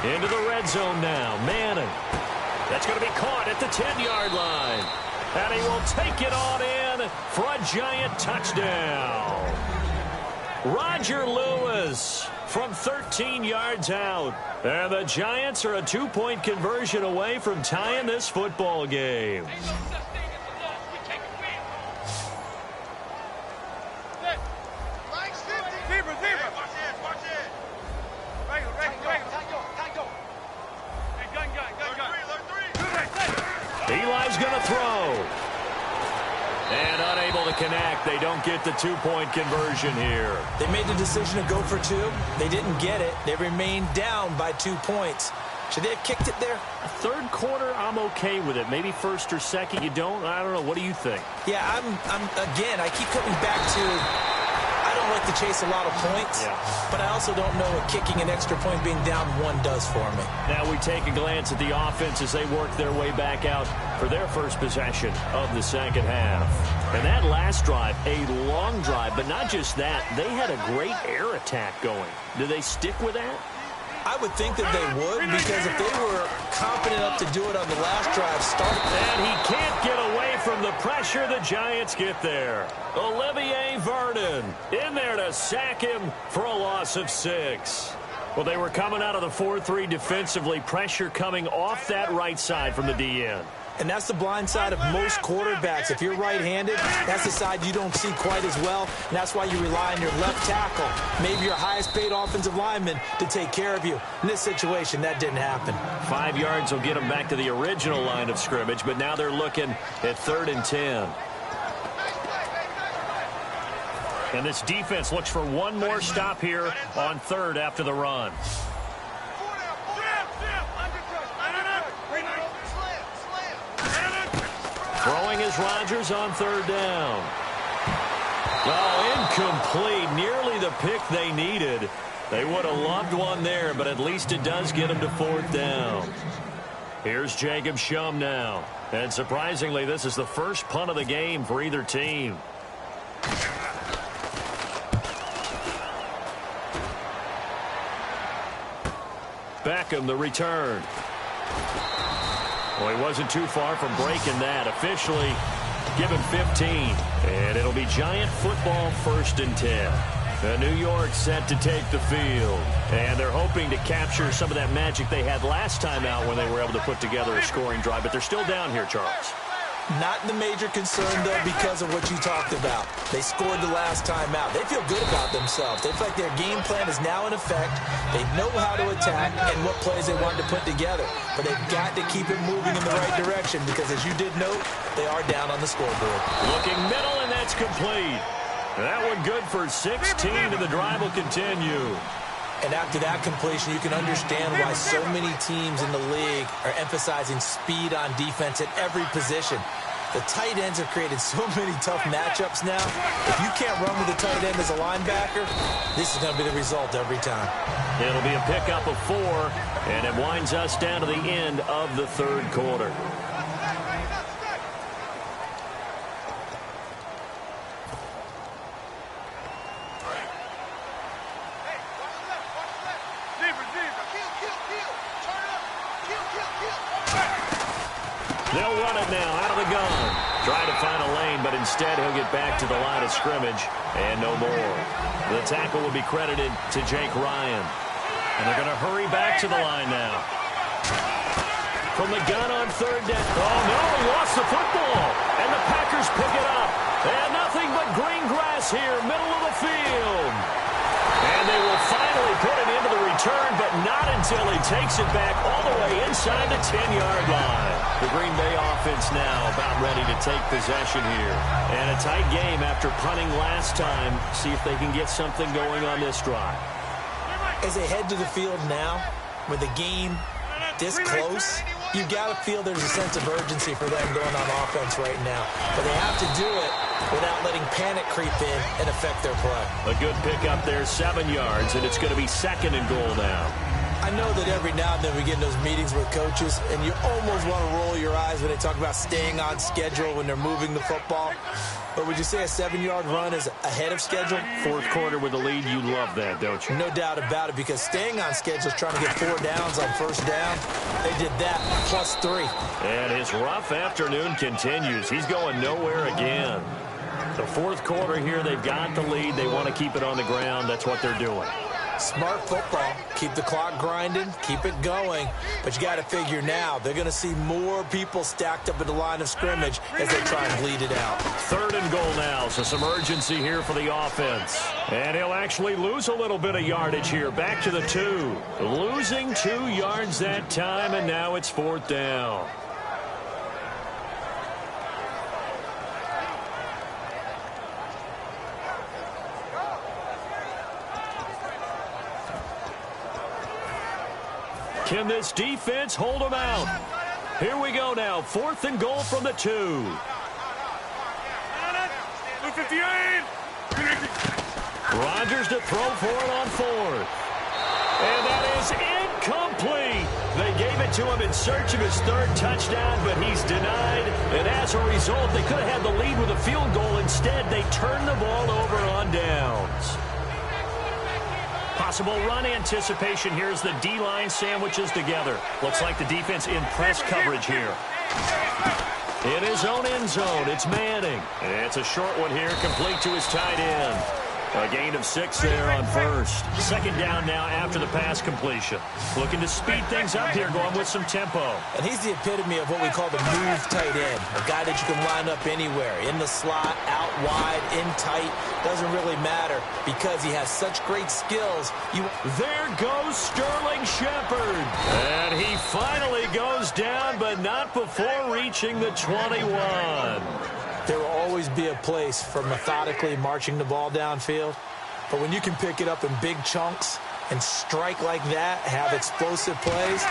Into the red zone now, Manning. That's going to be caught at the 10-yard line. And he will take it on in for a giant touchdown. Roger Lewis from 13 yards out. And the Giants are a 2-point conversion away from tying this football game. Eli's going to throw. And unable to connect. They don't get the 2-point conversion here. They made the decision to go for 2. They didn't get it. They remained down by 2 points. Should they have kicked it there? Third quarter, I'm okay with it. Maybe first or second, you don't. I don't know. What do you think? Yeah, again, I keep coming back to, I don't like to chase a lot of points, but I also don't know what kicking an extra point being down 1 does for me. Now we take a glance at the offense as they work their way back out for their first possession of the second half. And that last drive, a long drive, but not just that, they had a great air attack going. Do they stick with that? I would think that they would, because if they were confident enough to do it on the last drive, start. And he can't get away from the pressure. The Giants get there. Olivier Vernon in there to sack him for a loss of 6. Well, they were coming out of the 4-3 defensively. Pressure coming off that right side from the DN. And that's the blind side of most quarterbacks. If you're right-handed, that's the side you don't see quite as well. And that's why you rely on your left tackle, maybe your highest-paid offensive lineman, to take care of you. In this situation, that didn't happen. 5 yards will get them back to the original line of scrimmage, but now they're looking at 3rd and 10. And this defense looks for one more stop here on 3rd after the run. Throwing is Rodgers on 3rd down. Oh, incomplete. Nearly the pick they needed. They would have loved one there, but at least it does get them to 4th down. Here's Jacob Shum now. And surprisingly, this is the first punt of the game for either team. Beckham, the return. Well, he wasn't too far from breaking that. Officially given 15. And it'll be Giant football 1st and 10. New York set to take the field. And they're hoping to capture some of that magic they had last time out when they were able to put together a scoring drive. But they're still down here, Charles. Not the major concern, though, because of what you talked about. They scored the last time out. They feel good about themselves. They feel like their game plan is now in effect. They know how to attack and what plays they want to put together. But they've got to keep it moving in the right direction because, as you did note, they are down on the scoreboard. Looking middle, and that's complete. That one good for 16, and the drive will continue. And after that completion, you can understand why so many teams in the league are emphasizing speed on defense at every position. The tight ends have created so many tough matchups now. If you can't run with the tight end as a linebacker, this is going to be the result every time. It'll be a pickup of 4, and it winds us down to the end of the 3rd quarter. They'll run it now out of the gun. Try to find a lane, but instead he'll get back to the line of scrimmage and no more. The tackle will be credited to Jake Ryan. And they're going to hurry back to the line now. From the gun on 3rd down. Oh, no, he lost the football. And the Packers pick it up. And nothing but green grass here, middle of the field. And they will finally put it into the return, but not until he takes it back all the way inside the 10-yard line. The Green Bay offense now about ready to take possession here. And a tight game after punting last time. See if they can get something going on this drive. As they head to the field now, with the game this close, you've got to feel there's a sense of urgency for them going on offense right now. But they have to do it without letting panic creep in and affect their play. A good pickup there, 7 yards, and it's going to be 2nd and goal now. I know that every now and then we get in those meetings with coaches, and you almost want to roll your eyes when they talk about staying on schedule when they're moving the football. But would you say a 7-yard run is ahead of schedule? 4th quarter with a lead, you love that, don't you? No doubt about it, because staying on schedule is trying to get 4 downs on 1st down. They did that, plus 3. And his rough afternoon continues. He's going nowhere again. The 4th quarter here, they've got the lead. They want to keep it on the ground. That's what they're doing. Smart football. Keep the clock grinding. Keep it going. But you got to figure now, they're going to see more people stacked up at the line of scrimmage as they try and bleed it out. 3rd and goal now, so some urgency here for the offense. And he'll actually lose a little bit of yardage here. Back to the 2. Losing 2 yards that time, and now it's 4th down. Can this defense hold them out? Here we go now. 4th and goal from the 2. 58. Rodgers to throw for it on 4th. And that is incomplete. They gave it to him in search of his 3rd touchdown, but he's denied. And as a result, they could have had the lead with a field goal. Instead, they turned the ball over on downs. Possible run anticipation here as the D-line sandwiches together. Looks like the defense in press coverage here. In his own end zone, it's Manning. It's a short one here, complete to his tight end. A gain of 6 there on 1st. 2nd down now after the pass completion. Looking to speed things up here, going with some tempo. And he's the epitome of what we call the move tight end. A guy that you can line up anywhere. In the slot, out wide, in tight. Doesn't really matter because he has such great skills. There goes Sterling Shepard. And he finally goes down, but not before reaching the 21. There will always be a place for methodically marching the ball downfield. But when you can pick it up in big chunks and strike like that, have explosive plays,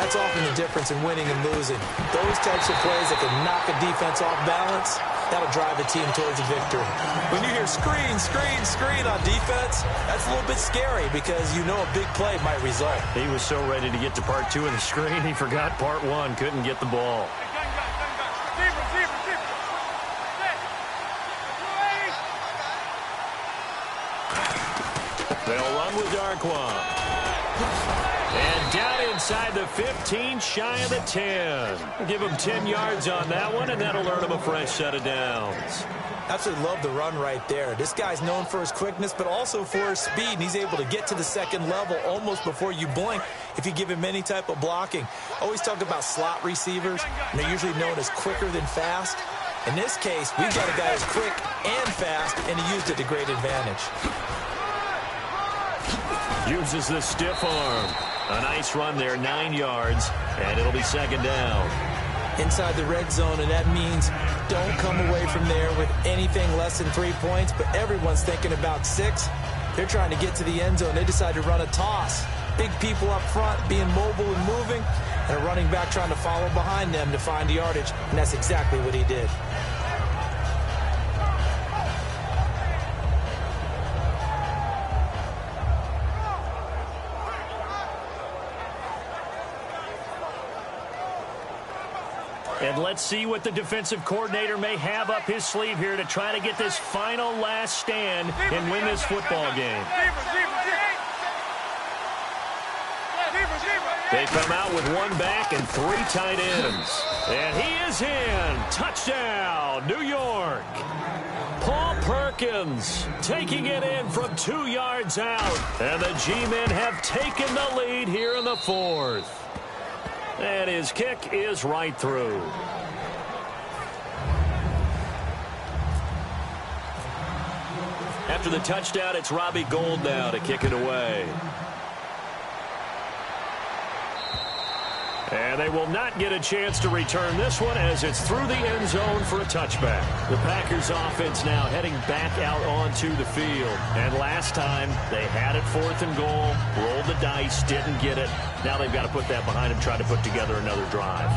that's often the difference in winning and losing. Those types of plays that can knock a defense off balance, that'll drive a team towards a victory. When you hear screen, screen, screen on defense, that's a little bit scary because you know a big play might result. He was so ready to get to part 2 of the screen, he forgot part 1, couldn't get the ball. They'll run with Darkwa. And down inside the 15, shy of the 10. Give him 10 yards on that one, and that'll earn him a fresh set of downs. Absolutely love the run right there. This guy's known for his quickness, but also for his speed. And he's able to get to the 2nd level almost before you blink if you give him any type of blocking. Always talk about slot receivers, and they're usually known as quicker than fast. In this case, we've got a guy who's quick and fast, and he used it to great advantage. Uses the stiff arm. A nice run there, 9 yards, and it'll be 2nd down. Inside the red zone, and that means don't come away from there with anything less than 3 points, but everyone's thinking about 6. They're trying to get to the end zone. They decide to run a toss. Big people up front being mobile and moving, and a running back trying to follow behind them to find the yardage, and that's exactly what he did. And let's see what the defensive coordinator may have up his sleeve here to try to get this final last stand and win this football game. They come out with 1 back and 3 tight ends. And he is in. Touchdown, New York. Paul Perkins taking it in from 2 yards out. And the G-men have taken the lead here in the 4th. And his kick is right through. After the touchdown, it's Robbie Gould now to kick it away. And they will not get a chance to return this one as it's through the end zone for a touchback. The Packers offense now heading back out onto the field. And last time they had it 4th and goal, rolled the dice, didn't get it. Now they've got to put that behind them, try to put together another drive.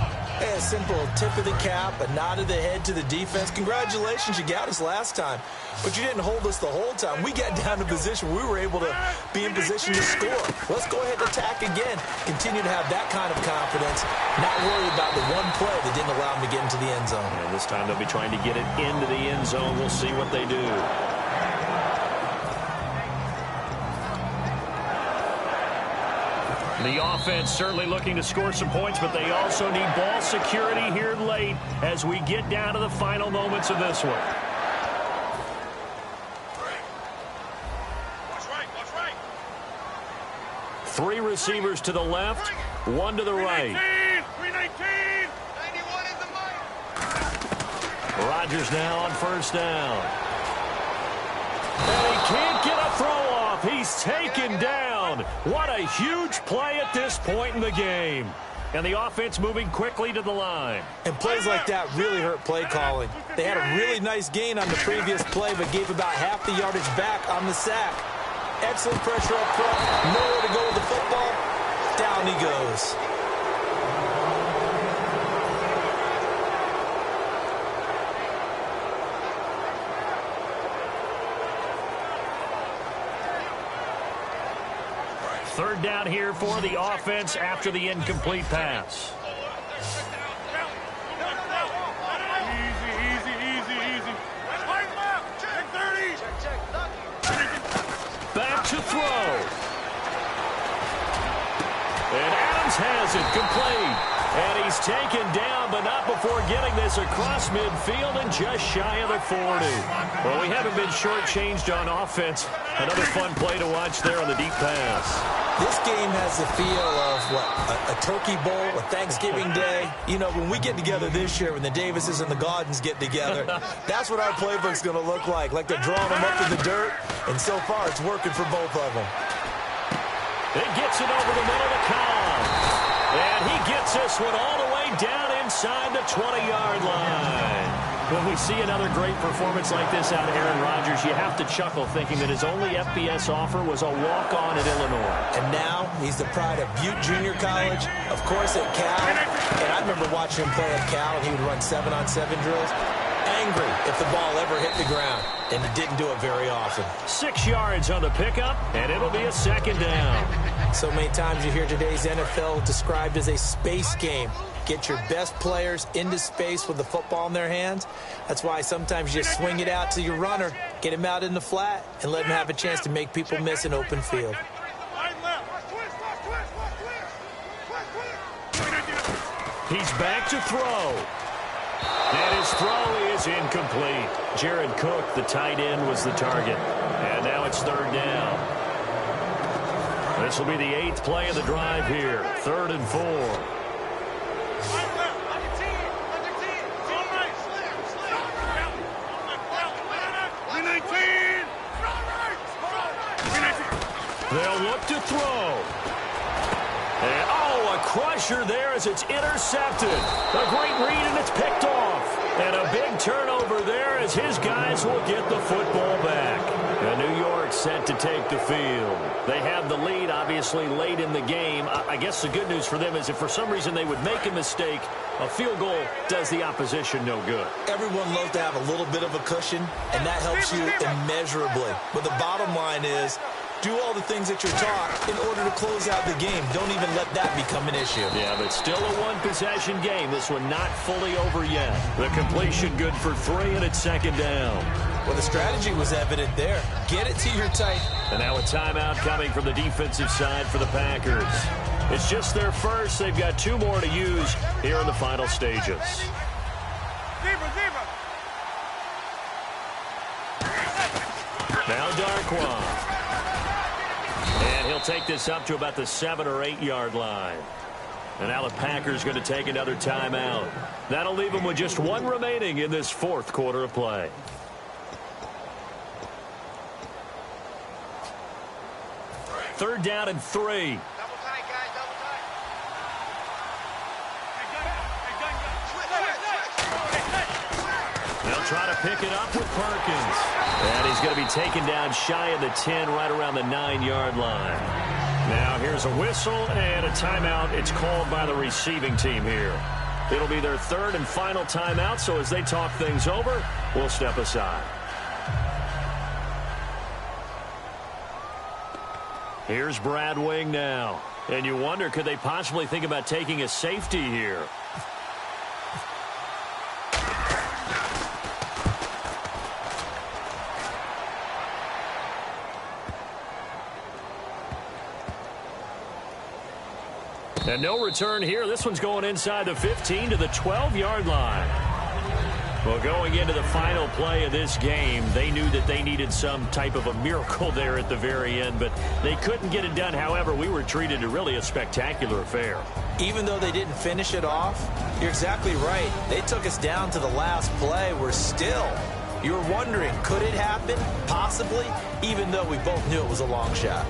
Hey, a simple tip of the cap, a nod of the head to the defense. Congratulations, you got us last time. But you didn't hold us the whole time. We got down to position. We were able to be in position to score. Let's go ahead and attack again. Continue to have that kind of confidence. Not worry about the one play that didn't allow them to get into the end zone. And this time they'll be trying to get it into the end zone. We'll see what they do. The offense certainly looking to score some points, but they also need ball security here late as we get down to the final moments of this one. Watch right, watch right. 3 receivers to the left, 1 to the right. 319. 91 is the mark. Rodgers now on first down. And he can't get a throw off. He's taken down. What a huge play at this point in the game. And the offense moving quickly to the line. And plays like that really hurt play calling. They had a really nice gain on the previous play, but gave about half the yardage back on the sack. Excellent pressure up front. Nowhere to go with the football. Down he goes. Third down here for the offense after the incomplete pass. Easy. Check 30. Back to throw. And Adams has it complete. And he's taken down, but not before getting this across midfield and just shy of the 40. Well, we haven't been shortchanged on offense. Another fun play to watch there on the deep pass. This game has the feel of, a turkey bowl, a Thanksgiving Day. You know, when we get together this year, when the Davises and the Gaudens get together, that's what our playbook's going to look like they're drawing them up in the dirt, and so far it's working for both of them. It gets it over the middle of the column. And he gets this one all the way down inside the 20-yard line. When we see another great performance like this out of Aaron Rodgers, you have to chuckle thinking that his only FBS offer was a walk-on at Illinois. And now he's the pride of Butte Junior College, of course at Cal. And I remember watching him play at Cal, and he would run 7-on-7 drills. Angry if the ball ever hit the ground, and he didn't do it very often. 6 yards on the pickup, and it'll be a second down. So many times you hear today's NFL described as a space game. Get your best players into space with the football in their hands. That's why sometimes you just swing it out to your runner, get him out in the flat, and let him have a chance to make people miss an open field. He's back to throw. And his throw is incomplete. Jared Cook, the tight end, was the target. And now it's third down. This will be the 8th play of the drive here. 3rd and 4. They'll look to throw. And, a crusher there as it's intercepted. A great read, and it's picked off. And a big turnover there as his guys will get the football back. And New York set to take the field. They have the lead, obviously, late in the game. I guess the good news for them is if for some reason they would make a mistake, a field goal does the opposition no good. Everyone loves to have a little bit of a cushion, and that helps you immeasurably. But the bottom line is, do all the things that you're taught in order to close out the game. Don't even let that become an issue. Yeah, but still a one-possession game. This one not fully over yet. The completion good for 3, and it's second down. Well, the strategy was evident there. Get it to your tight. And now a timeout coming from the defensive side for the Packers. It's just their first. They've got 2 more to use here in the final stages. Now Darquan. And he'll take this up to about the 7 or 8 yard line. And now the Packers going to take another timeout. That'll leave them with just 1 remaining in this 4th quarter of play. Third down and 3. Double tight, guys, double tight. They'll try to pick it up with Perkins. And he's going to be taken down shy of the 10, right around the 9-yard line. Now here's a whistle and a timeout. It's called by the receiving team here. It'll be their 3rd and final timeout, so as they talk things over, we'll step aside. Here's Brad Wing now. And you wonder, could they possibly think about taking a safety here? And no return here. This one's going inside the 15 to the 12-yard line. Well, going into the final play of this game, they knew that they needed some type of a miracle there at the very end, but they couldn't get it done. However, we were treated to really a spectacular affair. Even though they didn't finish it off, you're exactly right. They took us down to the last play. We're still, you were wondering, could it happen? Possibly, even though we both knew it was a long shot.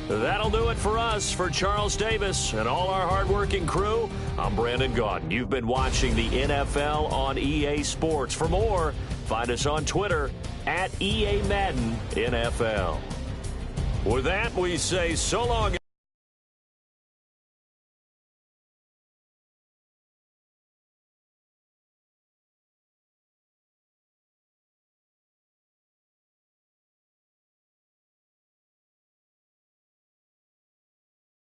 That'll do it for us. For Charles Davis and all our hardworking crew, I'm Brandon Gaudin. You've been watching the NFL on EA Sports. For more, find us on Twitter @EA Madden NFL. With that, we say so long.